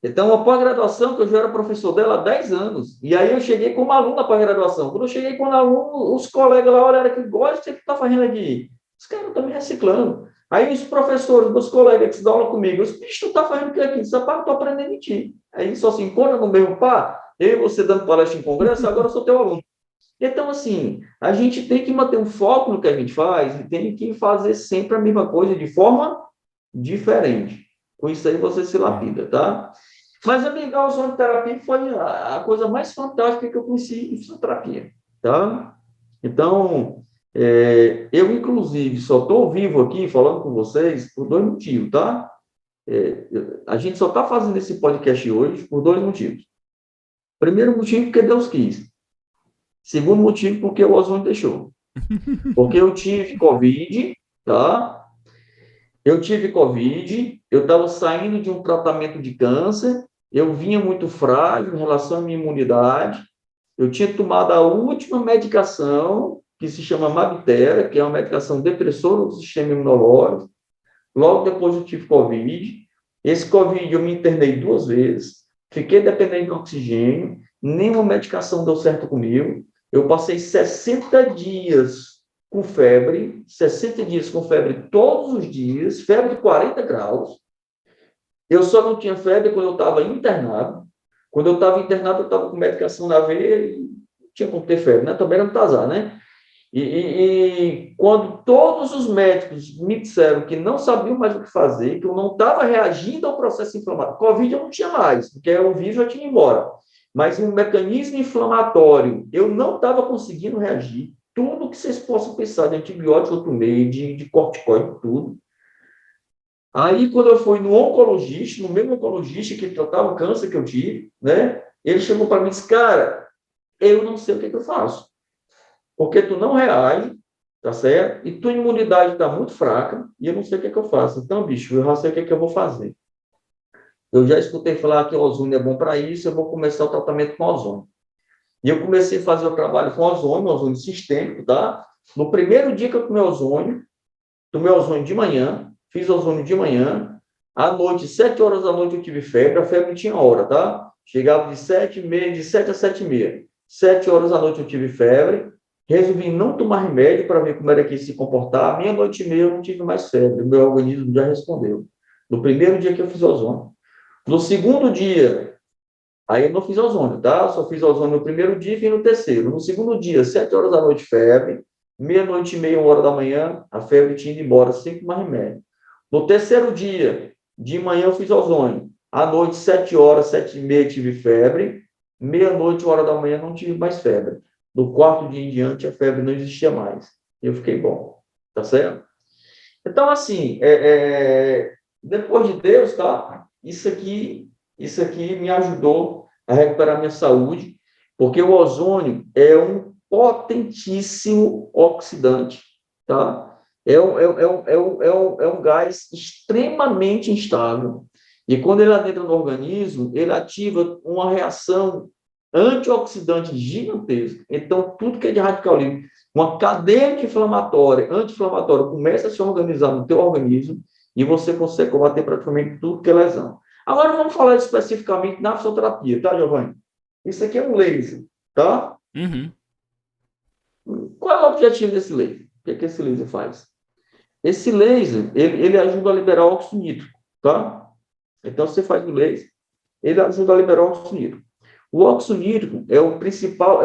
Então, uma pós-graduação, que eu já era professor dela há 10 anos, e aí eu cheguei como aluno na pós-graduação. Quando eu cheguei como aluno, os colegas lá olharam que gosta, o que você está fazendo aqui? Os caras estão me reciclando. Aí os professores, meus colegas que dão aula comigo, os bichos, tu está fazendo o que aqui? Disse, pá, estou aprendendo em ti. Aí só se encontra no mesmo pá, eu e você dando palestra em congresso, agora eu sou teu aluno. Então, assim, a gente tem que manter um foco no que a gente faz e tem que fazer sempre a mesma coisa de forma diferente. Com isso aí você se É. lapida, tá? Mas a minha ozonoterapia foi a coisa mais fantástica que eu conheci em fisioterapia, tá? Então, eu, inclusive, só estou vivo aqui falando com vocês por dois motivos, tá? A gente só está fazendo esse podcast hoje por dois motivos. Primeiro motivo, porque Deus quis. Segundo motivo, porque o ozônio deixou. Porque eu tive Covid, tá? Eu tive Covid, eu estava saindo de um tratamento de câncer, eu vinha muito frágil em relação à minha imunidade, eu tinha tomado a última medicação, que se chama Mabtera, que é uma medicação depressora do sistema imunológico. Logo depois eu tive Covid. Esse Covid eu me internei 2 vezes, fiquei dependente de oxigênio, nenhuma medicação deu certo comigo. Eu passei 60 dias com febre, 60 dias com febre todos os dias, febre de 40 graus. Eu só não tinha febre quando eu estava internado. Quando eu estava internado, eu estava com medicação na veia e não tinha como ter febre, né? Também era muito azar, né? E quando todos os médicos me disseram que não sabiam mais o que fazer, que eu não estava reagindo ao processo inflamatório, Covid eu não tinha mais, porque o vírus já tinha ido embora. Mas um mecanismo inflamatório, eu não estava conseguindo reagir. Tudo que vocês possam pensar de antibiótico eu tomei, de corticoide, tudo. Aí, quando eu fui no oncologista, no mesmo oncologista que tratava o câncer que eu tive, né? Ele chegou para mim e disse, cara, eu não sei o que eu faço. Porque tu não reage, tá certo? E tua imunidade está muito fraca e eu não sei o que eu faço. Então, bicho, eu já sei o que eu vou fazer. Eu já escutei falar que o ozônio é bom para isso, eu vou começar o tratamento com ozônio. E eu comecei a fazer o trabalho com ozônio sistêmico, tá? No primeiro dia que eu tomei ozônio de manhã, fiz ozônio de manhã, à noite, 7 horas da noite eu tive febre, a febre tinha hora, tá? Chegava de 7h30, de 7 a 7h30. 7 horas da noite eu tive febre, resolvi não tomar remédio para ver como era que ia se comportar. Meia-noite e meia eu não tive mais febre, meu organismo já respondeu. No primeiro dia que eu fiz ozônio. No segundo dia, aí eu não fiz ozônio, tá? Só fiz ozônio no primeiro dia e fiz no terceiro. No segundo dia, 7 horas da noite, febre. Meia-noite e meia, 1 hora da manhã, a febre tinha ido embora, sem tomar remédio. No terceiro dia, de manhã eu fiz ozônio. À noite, 7 horas, 7h30, tive febre. Meia-noite, 1 hora da manhã, não tive mais febre. No quarto dia em diante, a febre não existia mais. Eu fiquei bom. Tá certo? Então, assim, depois de Deus, tá? Isso aqui me ajudou a recuperar minha saúde, porque o ozônio é um potentíssimo oxidante, tá? É um gás extremamente instável. E quando ele adentra no organismo, ele ativa uma reação antioxidante gigantesca. Então, tudo que é de radical livre, uma cadeia anti-inflamatória, começa a se organizar no teu organismo e você consegue combater praticamente tudo que é lesão. Agora, vamos falar especificamente na fisioterapia, tá, Giovanni? Isso aqui é um laser, tá? Uhum. Qual é o objetivo desse laser? O que é que esse laser faz? Esse laser, ele ajuda a liberar óxido nítrico, tá? Então, você faz o laser, ele ajuda a liberar óxido nítrico. O óxido nítrico é um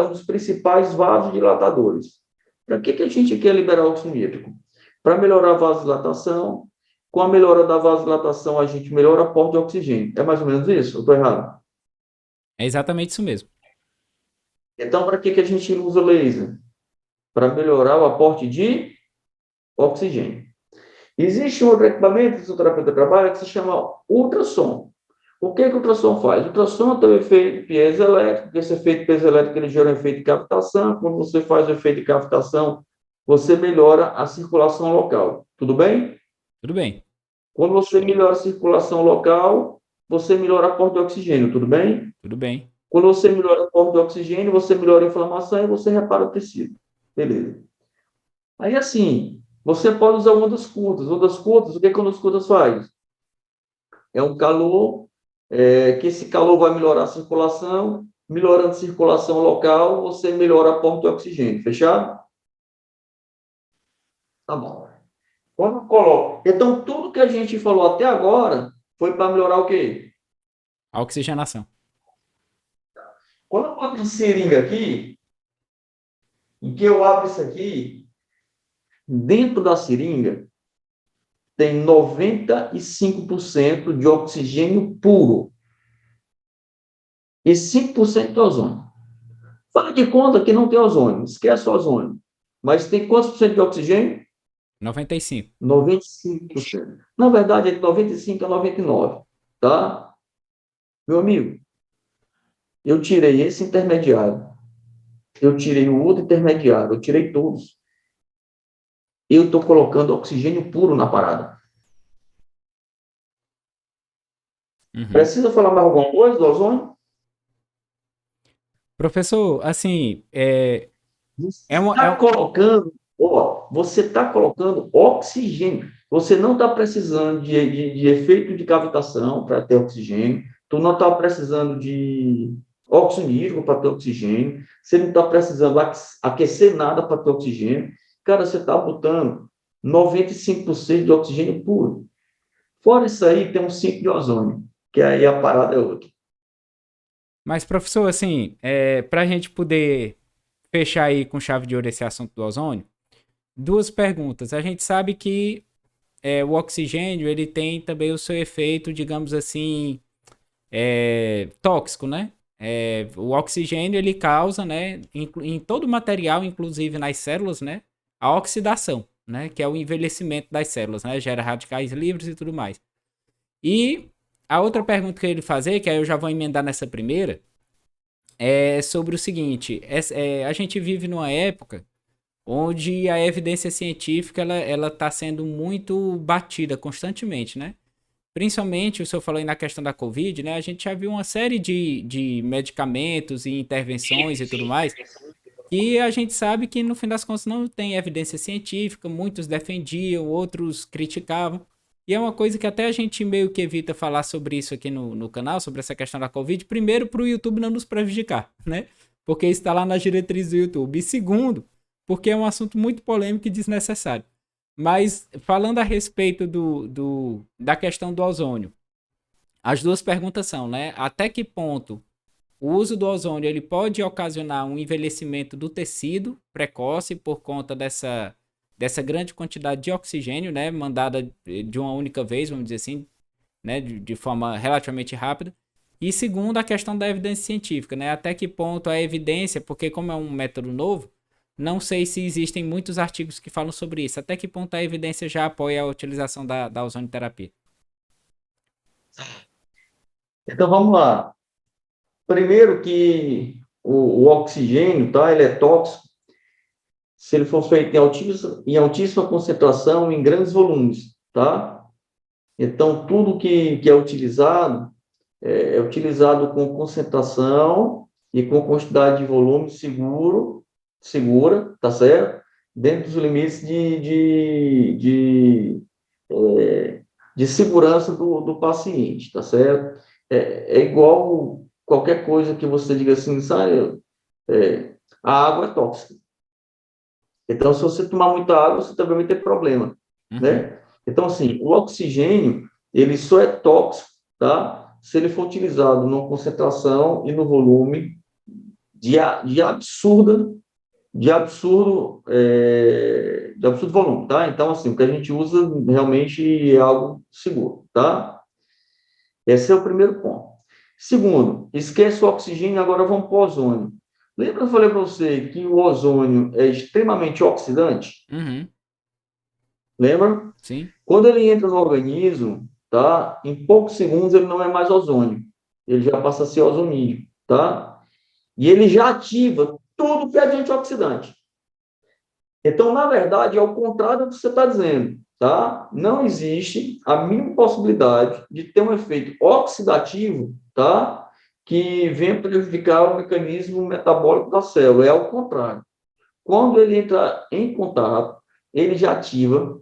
dos principais vasodilatadores. Para que a gente quer liberar óxido nítrico? Para melhorar a vasodilatação. Com a melhora da vasodilatação, a gente melhora o aporte de oxigênio. É mais ou menos isso? Eu estou errado? É exatamente isso mesmo. Então, para que a gente usa laser? Para melhorar o aporte de oxigênio. Existe um outro equipamento que o terapeuta trabalha que se chama ultrassom. O que o ultrassom faz? O ultrassom tem um efeito piezoelétrico, esse efeito piezoelétrico ele gera um efeito de cavitação. Quando você faz o efeito de cavitação, você melhora a circulação local. Tudo bem? Tudo bem. Quando você melhora a circulação local, você melhora o aporte de oxigênio. Tudo bem? Tudo bem. Quando você melhora o aporte de oxigênio, você melhora a inflamação e você repara o tecido. Beleza. Aí, assim, você pode usar ondas curtas. Ondas curtas, o que ondas curtas faz? É um calor, que esse calor vai melhorar a circulação. Melhorando a circulação local, você melhora o aporte de oxigênio. Fechado? Tá bom. Quando eu coloco... Então, tudo que a gente falou até agora foi para melhorar o quê? A oxigenação. Quando eu boto uma seringa aqui, em que eu abro isso aqui, dentro da seringa tem 95% de oxigênio puro e 5% de ozônio. Faz de conta que não tem ozônio, esquece o ozônio. Mas tem quantos por cento de oxigênio? 95. 95%. Na verdade, é de 95 a 99, tá? Meu amigo, eu tirei esse intermediário, eu tirei o outro intermediário, eu tirei todos. Eu estou colocando oxigênio puro na parada. Uhum. Precisa falar mais alguma coisa do ozônio? Professor, assim, Você está colocando, você está colocando oxigênio. Você não está precisando de efeito de cavitação para ter oxigênio. Tu não está precisando de óxido nítrico para ter oxigênio. Você não está precisando aquecer nada para ter oxigênio. Cara, você está botando 95% de oxigênio puro. Fora isso aí, tem um 5 de ozônio, que aí a parada é outra. mas professor, assim, para a gente poder fechar aí com chave de ouro esse assunto do ozônio, duas perguntas. A gente sabe que o oxigênio, ele tem também o seu efeito, digamos assim, tóxico, né? O oxigênio, ele causa, né, em todo o material, inclusive nas células, né, a oxidação, né, que é o envelhecimento das células, né, gera radicais livres e tudo mais. E a outra pergunta que eu ia lhe fazer, que aí eu já vou emendar nessa primeira, é sobre o seguinte: a gente vive numa época onde a evidência científica ela está sendo muito batida constantemente, né? Principalmente, o senhor falou aí na questão da Covid, né? A gente já viu uma série de medicamentos e intervenções e tudo mais, que a gente sabe que no fim das contas não tem evidência científica, muitos defendiam, outros criticavam. E é uma coisa que até a gente meio que evita falar sobre isso aqui no canal, sobre essa questão da Covid, primeiro para o YouTube não nos prejudicar, né? Porque está lá nas diretrizes do YouTube. E segundo, porque é um assunto muito polêmico e desnecessário. Mas falando a respeito da questão do ozônio, as duas perguntas são, né? Até que ponto o uso do ozônio ele pode ocasionar um envelhecimento do tecido precoce por conta dessa grande quantidade de oxigênio, né? Mandada de uma única vez, vamos dizer assim, né? De forma relativamente rápida. E segundo, a questão da evidência científica, né? Até que ponto a evidência, porque como é um método novo, não sei se existem muitos artigos que falam sobre isso. Até que ponto a evidência já apoia a utilização da ozonioterapia? Então, vamos lá. Primeiro que o oxigênio, tá? Ele é tóxico se ele for feito em altíssima concentração, em grandes volumes, tá? Então, tudo que é utilizado com concentração e com quantidade de volume segura, tá certo? Dentro dos limites de segurança do paciente, tá certo? É igual qualquer coisa que você diga assim, sabe? A água é tóxica. Então, se você tomar muita água, você também vai ter problema, Uhum. né? Então, assim, o oxigênio, ele só é tóxico, tá? Se ele for utilizado numa concentração e no volume de absurda, de absurdo volume, tá? Então, assim, o que a gente usa realmente é algo seguro, tá? Esse é o primeiro ponto. Segundo, esquece o oxigênio, agora vamos para o ozônio. Lembra que eu falei para você que o ozônio é extremamente oxidante? Uhum. Lembra? Sim. Quando ele entra no organismo, tá? Em poucos segundos ele não é mais ozônio, ele já passa a ser ozonídeo, tá? E ele já ativa tudo que é de antioxidante. Então, na verdade, é o contrário do que você está dizendo, tá? Não existe a mínima possibilidade de ter um efeito oxidativo, tá? Que venha prejudicar o mecanismo metabólico da célula. É ao contrário. Quando ele entra em contato, ele já ativa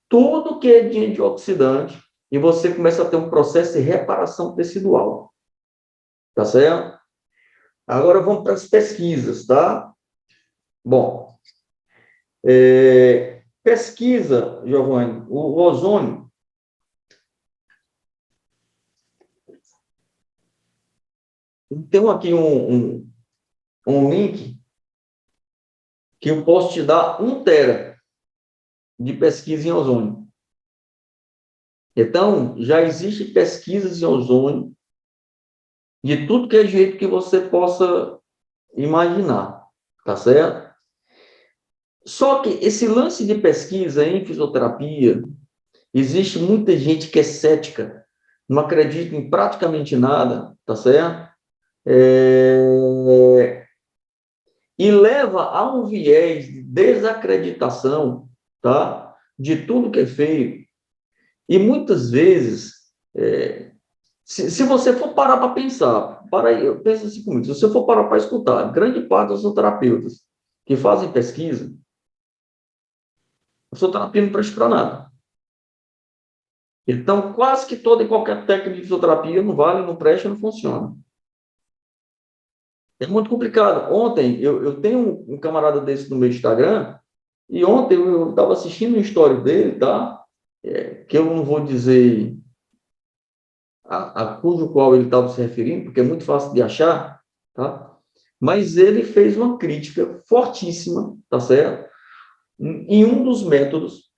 tudo que é de antioxidante e você começa a ter um processo de reparação tecidual, tá certo? Agora vamos para as pesquisas, tá? Bom, pesquisa, Giovanni, o ozônio. Tem aqui um link que eu posso te dar 1 tera de pesquisa em ozônio. Então, já existe pesquisas em ozônio de tudo que é jeito que você possa imaginar, tá certo? Só que esse lance de pesquisa em fisioterapia, existe muita gente que é cética, não acredita em praticamente nada, tá certo? E leva a um viés de desacreditação, tá? De tudo que é feito. E muitas vezes, se você for parar para pensar, eu penso assim comigo, se você for parar para escutar, grande parte dos terapeutas que fazem pesquisa, a sua terapia não presta para nada. Então, quase que toda e qualquer técnica de fisioterapia não vale, não presta, não funciona. É muito complicado. Ontem, eu tenho um camarada desse no meu Instagram, e ontem eu estava assistindo uma história dele, tá? Que eu não vou dizer a cujo qual ele estava se referindo, porque é muito fácil de achar, tá? Mas ele fez uma crítica fortíssima, tá certo? Em um dos métodos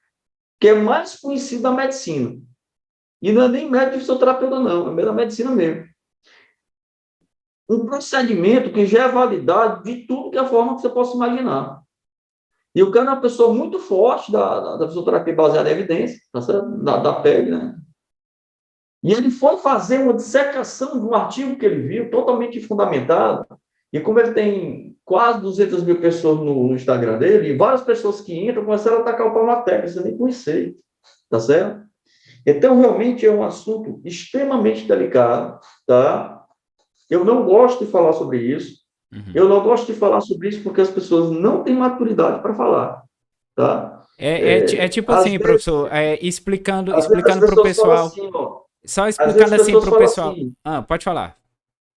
que é mais conhecido da medicina. E não é nem médico de fisioterapeuta, não, é da medicina mesmo. Um procedimento que já é validado de tudo que é a forma que você possa imaginar. E o cara é uma pessoa muito forte da fisioterapia baseada em evidência, tá certo? Da PEG, né? E ele foi fazer uma dissecação de um artigo que ele viu, totalmente fundamentado, e como ele tem quase 200 mil pessoas no Instagram dele, e várias pessoas que entram começaram a atacar o pau na tecla, você nem conhecer, tá certo? Então, realmente é um assunto extremamente delicado, tá? Eu não gosto de falar sobre isso, Uhum. eu não gosto de falar sobre isso porque as pessoas não têm maturidade para falar, tá? É tipo Às assim, vezes, professor, explicando, às vezes as explicando para o pessoas falam pessoal, assim, ó, só às vezes explicando as assim pessoas para o falam pessoal. assim, Ah, pode falar.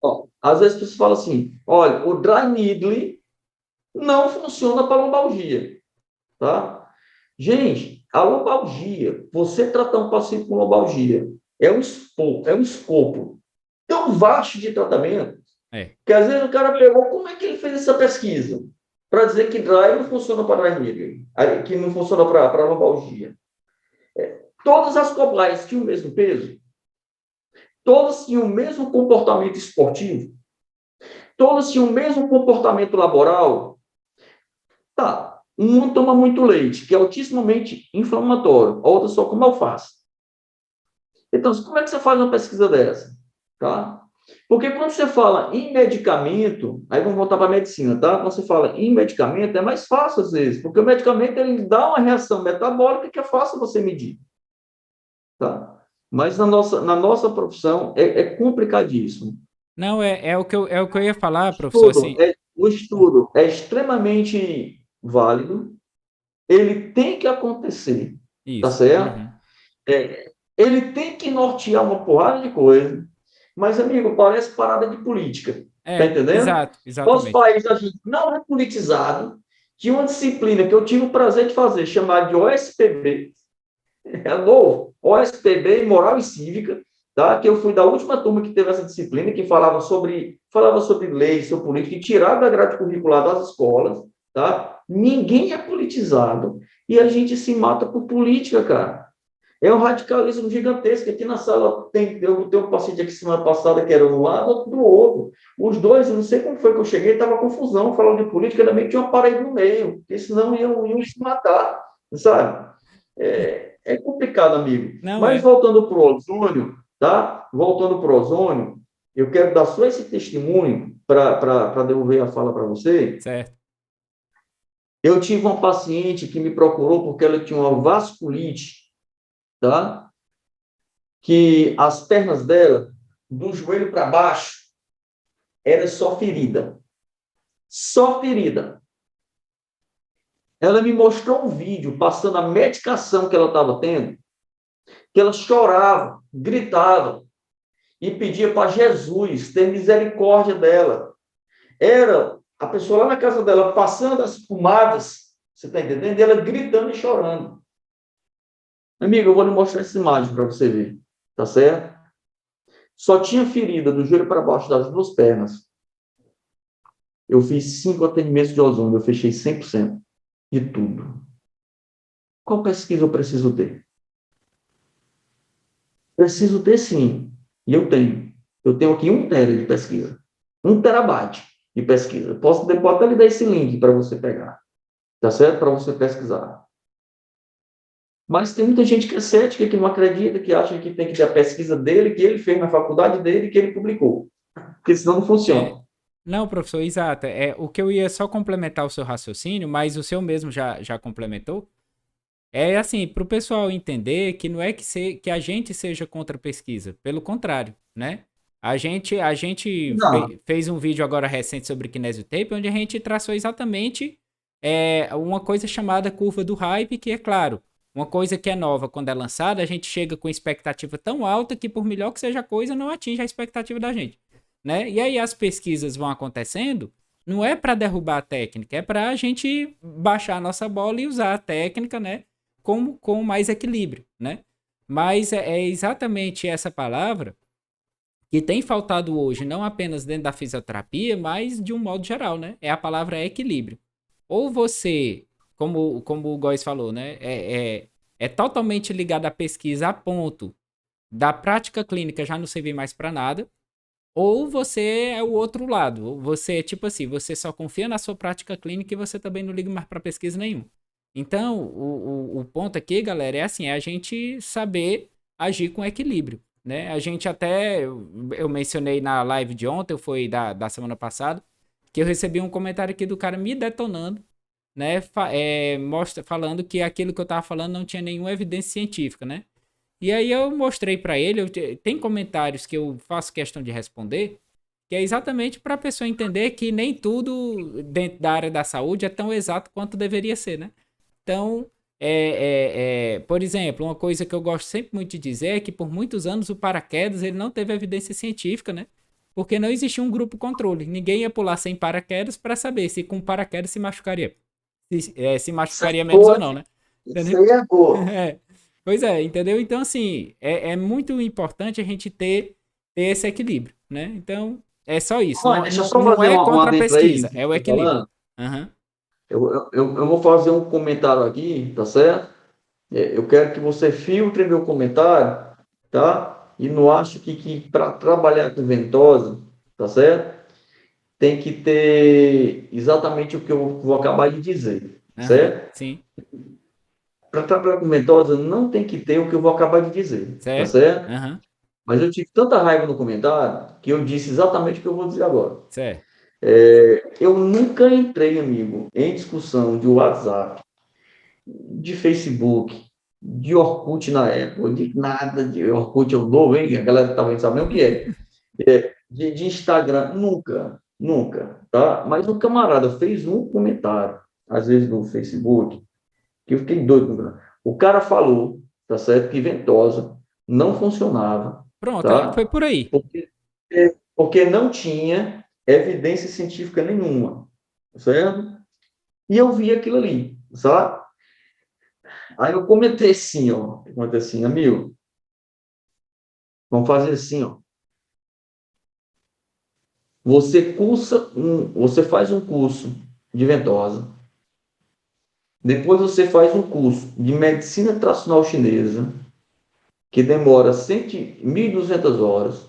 ó, às vezes as pessoas falam assim, olha, o dry needling não funciona para lombalgia, tá? Gente, a lombalgia, você tratar um paciente com lombalgia, é um escopo tão vasto de tratamento É. que às vezes o cara pegou, como é que ele fez essa pesquisa? Para dizer que dry não funciona para dry needling, que não funciona para lombalgia. Todas as cobaias tinham o mesmo peso, todas tinham o mesmo comportamento esportivo, todas tinham o mesmo comportamento laboral. Tá, uma toma muito leite, que é altissimamente inflamatório, a outra só come alface. Então, como é que você faz uma pesquisa dessa? Tá? Porque quando você fala em medicamento, aí vamos voltar para a medicina, tá? Quando você fala em medicamento, é mais fácil às vezes, porque o medicamento ele dá uma reação metabólica que é fácil você medir. tá? Mas na nossa profissão é complicadíssimo. Não, é o que eu ia falar, professor, Estudo, assim. o estudo é extremamente válido, ele tem que acontecer, tá Isso. certo? Uhum. Ele tem que nortear uma porrada de coisa, mas, amigo, parece parada de política, tá entendendo? Exato, Nosso exatamente. país, a gente não é politizado. Tinha uma disciplina que eu tive o prazer de fazer, chamada de OSPB, é novo, OSPB em Moral e Cívica, tá? Que eu fui da última turma que teve essa disciplina, que falava sobre leis, sobre política, e tirar da grade curricular das escolas, tá? Ninguém é politizado e a gente se mata por política, cara. É um radicalismo gigantesco. Aqui na sala eu tenho um paciente aqui semana passada que era um lado, outro do outro. Os dois, eu não sei como foi que eu cheguei, estava confusão, falando de política, ainda bem que tinha uma parede no meio, porque senão iam se matar, sabe? É complicado, amigo. Não Mas é. voltando para o ozônio, tá? Voltando para o ozônio, eu quero dar só esse testemunho para devolver a fala para você. Certo. Eu tive uma paciente que me procurou porque ela tinha uma vasculite, tá? Que as pernas dela, do joelho para baixo, era só ferida. Só ferida. Ela me mostrou um vídeo passando a medicação que ela estava tendo, que ela chorava, gritava e pedia para Jesus ter misericórdia dela. Era a pessoa lá na casa dela passando as pomadas, você está entendendo? E ela gritando e chorando. Amigo, eu vou lhe mostrar essa imagem para você ver, tá certo? Só tinha ferida do joelho para baixo das duas pernas. Eu fiz 5 atendimentos de ozônio, eu fechei 100% de tudo. Qual pesquisa eu preciso ter? Preciso ter sim, e eu tenho. Eu tenho aqui 1 tera de pesquisa, 1 terabyte de pesquisa. Posso depois até lhe dar esse link para você pegar, tá certo? Para você pesquisar. Mas tem muita gente que é cética, que não acredita, que acha que tem que ter a pesquisa dele, que ele fez na faculdade dele, que ele publicou. Porque senão não É, funciona. não, professor, exato. O que eu ia só complementar o seu raciocínio, mas o seu mesmo já complementou. É assim, para o pessoal entender que não é que a gente seja contra a pesquisa, pelo contrário, né? Não. Fez um vídeo agora recente sobre kinesiotape, onde a gente traçou exatamente uma coisa chamada curva do hype, que é claro, uma coisa que é nova quando é lançada, a gente chega com expectativa tão alta que, por melhor que seja a coisa, não atinge a expectativa da gente, né? E aí as pesquisas vão acontecendo, não é para derrubar a técnica, é para a gente baixar a nossa bola e usar a técnica, né? Com mais equilíbrio, né? Mas é exatamente essa palavra que tem faltado hoje, não apenas dentro da fisioterapia, mas de um modo geral, né? É a palavra equilíbrio. Ou você, como o Góes falou, né? É totalmente ligado à pesquisa a ponto da prática clínica já não servir mais para nada, ou você é o outro lado. Ou você é tipo assim, você só confia na sua prática clínica e você também não liga mais para pesquisa nenhuma. Então, o ponto aqui, galera, é assim, é a gente saber agir com equilíbrio, né? A gente até, eu mencionei na live de ontem, foi da semana passada, que eu recebi um comentário aqui do cara me detonando, né? Falando que aquilo que eu tava falando não tinha nenhuma evidência científica, né? E aí eu mostrei para ele, tem comentários que eu faço questão de responder, que é exatamente para a pessoa entender que nem tudo dentro da área da saúde é tão exato quanto deveria ser, né? Então, por exemplo, uma coisa que eu gosto sempre muito de dizer é que por muitos anos o paraquedas ele não teve evidência científica, né? Porque não existia um grupo controle. Ninguém ia pular sem paraquedas para saber se com paraquedas se machucaria. Se Isso aí machucaria é menos ou boa. não, né? Isso Entendeu? aí é boa. É. Pois é, entendeu? Então, assim, é muito importante a gente ter esse equilíbrio, né? Então, é só isso. Olha, Não, deixa eu não, só não fazer é um contra a adentro aí no pesquisa, que é o você está equilíbrio. falando. Aham. Eu vou fazer um comentário aqui, tá certo? Eu quero que você filtre meu comentário, tá? E não acho que para trabalhar com ventosa, tá certo? Tem que ter exatamente o que eu vou acabar de dizer, Aham. certo? Sim. Para trabalhar com ventosa não tem que ter o que eu vou acabar de dizer, tá Certo? certo? Aham. Mas eu tive tanta raiva no comentário que eu disse exatamente o que eu vou dizer agora. Certo. Eu nunca entrei, amigo, em discussão de WhatsApp, de Facebook, de Orkut na época, de nada de Orkut, eu novo, hein? A galera talvez não sabe nem o que é. De Instagram, nunca, nunca, tá? Mas um camarada fez um comentário, às vezes no Facebook, que eu fiquei doido. Né? O cara falou, tá certo, que ventosa não funcionava, Pronto, foi tá? por aí. Porque não tinha evidência científica nenhuma, certo? E eu vi aquilo ali, sabe? Aí eu comentei assim, ó, comentei assim, amigo, vamos fazer assim, ó. Você faz um curso de ventosa, depois você faz um curso de medicina tradicional chinesa, que demora 1.200 horas.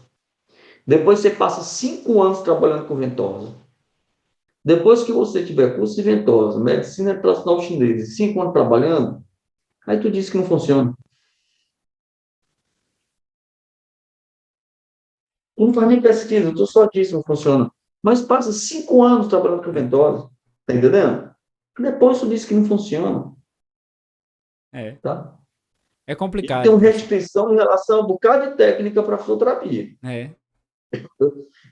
Depois você passa 5 anos trabalhando com ventosa. Depois que você tiver curso de ventosa, medicina tradicional chinesa, 5 anos trabalhando, aí tu diz que não funciona. Tu não faz nem pesquisa, tu só diz que não funciona. Mas passa 5 anos trabalhando com ventosa, tá entendendo? Depois tu diz que não funciona, É, tá? é Eu complicado, tenho professor. restrição em relação a um bocado de técnica para fisioterapia. É.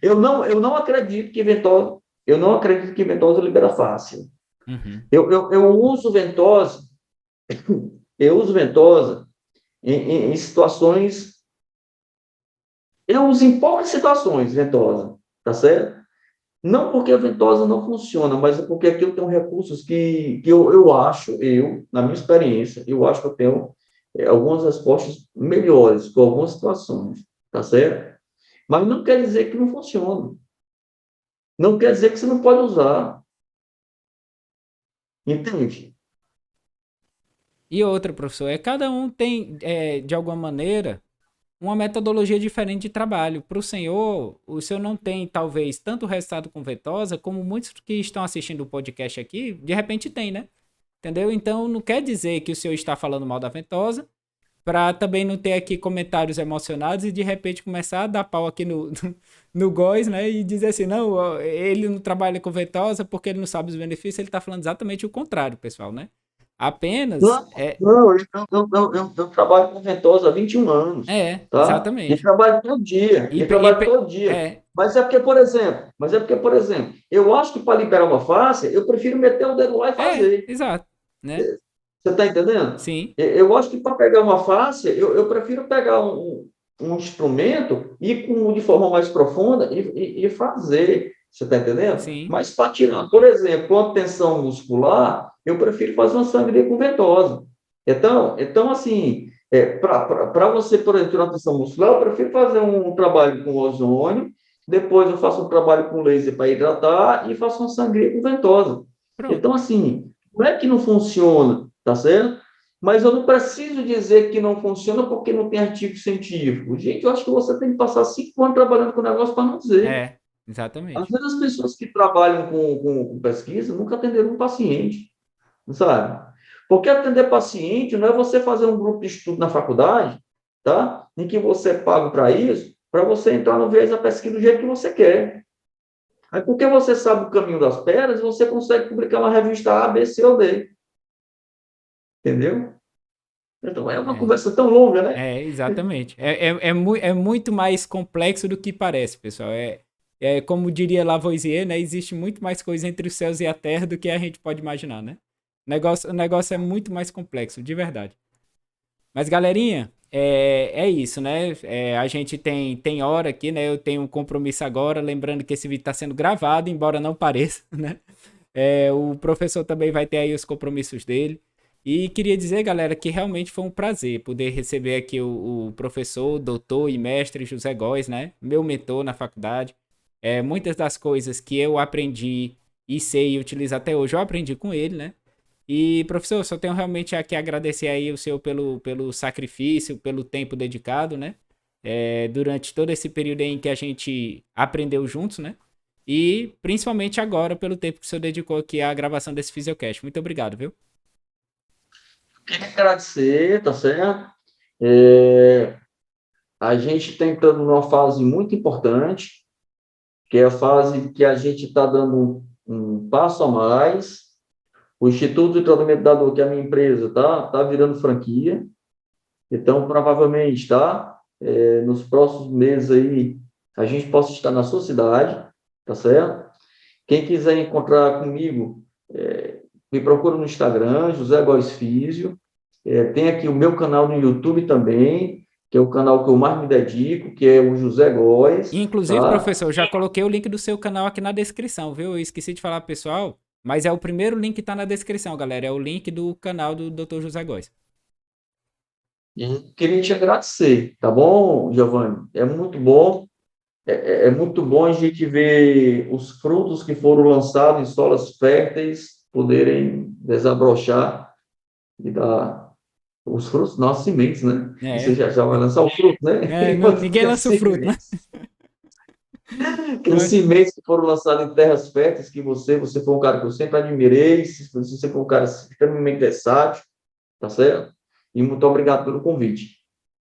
Eu não acredito que ventosa, eu não acredito que ventosa libera fácil. Uhum. Eu uso ventosa, eu uso ventosa em situações, eu uso em poucas situações ventosa, tá certo? Não porque a ventosa não funciona, mas é porque aqui eu tenho recursos que eu acho, na minha experiência, eu acho que eu tenho algumas respostas melhores com algumas situações, tá certo? Mas não quer dizer que não funciona. Não quer dizer que você não pode usar. Entende? E outra, professor, cada um tem, de alguma maneira, uma metodologia diferente de trabalho. Para o senhor não tem, talvez, tanto resultado com ventosa, como muitos que estão assistindo o podcast aqui, de repente tem, né? Entendeu? Então, não quer dizer que o senhor está falando mal da ventosa, para também não ter aqui comentários emocionados e de repente começar a dar pau aqui no Góis, né? E dizer assim, não, ó, ele não trabalha com ventosa porque ele não sabe os benefícios, ele está falando exatamente o contrário, pessoal, né? Apenas Não, não, eu trabalho com ventosa há 21 anos, tá? E exatamente. trabalho todo dia, E, e pe- e trabalho pe- todo dia. é, Mas é porque, por exemplo, eu acho que para liberar uma face, eu prefiro meter o dedo lá e fazer. exato, né? Você está entendendo? Sim, Eu acho que para pegar uma face, eu prefiro pegar um instrumento, ir de forma mais profunda e fazer. Você está entendendo? sim, Mas para tirar, por exemplo, uma tensão muscular, eu prefiro fazer uma sangria com ventosa. Então assim, para você, por exemplo, tirar uma tensão muscular, eu prefiro fazer um trabalho com ozônio, depois eu faço um trabalho com laser para hidratar e faço uma sangria com ventosa. pronto. Então, assim, não é que não funciona, tá certo? Mas eu não preciso dizer que não funciona porque não tem artigo científico. Gente, eu acho que você tem que passar 5 anos trabalhando com o negócio para não dizer. Às Exatamente. vezes as pessoas que trabalham com pesquisa nunca atenderam um paciente, sabe? Porque atender paciente não é você fazer um grupo de estudo na faculdade, tá? Em que você paga para isso, para você entrar no viés da pesquisa do jeito que você quer. Aí, porque você sabe o caminho das pedras, você consegue publicar uma revista A, B, C ou D. Entendeu? Então, é uma É. conversa tão longa, né? Exatamente. É muito mais complexo do que parece, pessoal. Como diria Lavoisier, né? Existe muito mais coisa entre os céus e a terra do que a gente pode imaginar, né? O negócio é muito mais complexo, de verdade. Mas, galerinha, é isso, né? A gente tem hora aqui, né? Eu tenho um compromisso agora, lembrando que esse vídeo está sendo gravado, embora não pareça, né? O professor também vai ter aí os compromissos dele. E queria dizer, galera, que realmente foi um prazer poder receber aqui o professor, doutor e mestre José Góes, né? Meu mentor na faculdade. Muitas das coisas que eu aprendi e sei utilizar até hoje, eu aprendi com ele, né? E, professor, eu só tenho realmente aqui a agradecer aí o senhor pelo sacrifício, pelo tempo dedicado, né? Durante todo esse período em que a gente aprendeu juntos, né? E principalmente agora pelo tempo que o senhor dedicou aqui à gravação desse Fisiocast. Muito obrigado, viu? Queria agradecer, tá certo? É, a gente está entrando numa fase muito importante, que é a fase que a gente está dando um passo a mais. O Instituto de Tratamento da Dor, que é a minha empresa, tá virando franquia, Então, provavelmente, tá? Nos próximos meses aí, a gente possa estar na sua cidade, tá certo? Quem quiser encontrar comigo, me procura no Instagram, José Góes Físio. Tem aqui o meu canal no YouTube também, que é o canal que eu mais me dedico, que é o José Góes, Inclusive, tá? professor, eu já coloquei o link do seu canal aqui na descrição, viu? Eu esqueci de falar, pessoal, mas é o primeiro link que tá na descrição, galera. É o link do canal do Dr. José Góes. E queria te agradecer, tá bom, Giovanni? É muito bom a gente ver os frutos que foram lançados em solos férteis poderem desabrochar e dar os frutos, não as sementes, né? Você É, já vai lançar o fruto, né? Enquanto ninguém tem as lança o fruto, né? sementes. Aquelas Mas, sementes que foram lançadas em terras férteis, que você foi um cara que eu sempre admirei, você foi um cara extremamente versátil, tá certo? E muito obrigado pelo convite.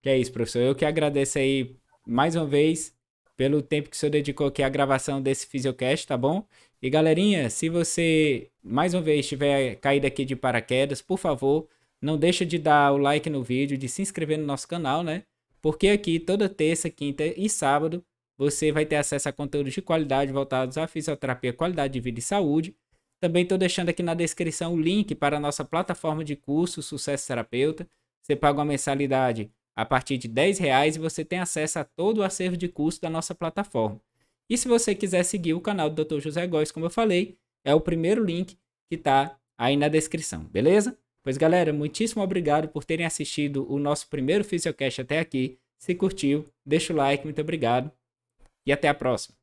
que é isso, professor. Eu que agradeço aí mais uma vez pelo tempo que o senhor dedicou aqui à gravação desse Fisiocast, tá bom? E galerinha, se você mais uma vez tiver caído aqui de paraquedas, por favor, não deixa de dar o like no vídeo, de se inscrever no nosso canal, né? Porque aqui toda terça, quinta e sábado você vai ter acesso a conteúdos de qualidade voltados à fisioterapia, qualidade de vida e saúde. Também estou deixando aqui na descrição o link para a nossa plataforma de curso Sucesso Terapeuta. Você paga uma mensalidade a partir de R$ 10 e você tem acesso a todo o acervo de curso da nossa plataforma. E se você quiser seguir o canal do Dr. José Góes, como eu falei, é o primeiro link que está aí na descrição, beleza? Pois galera, muitíssimo obrigado por terem assistido o nosso primeiro Fisiocast até aqui. Se curtiu, deixa o like, muito obrigado e até a próxima.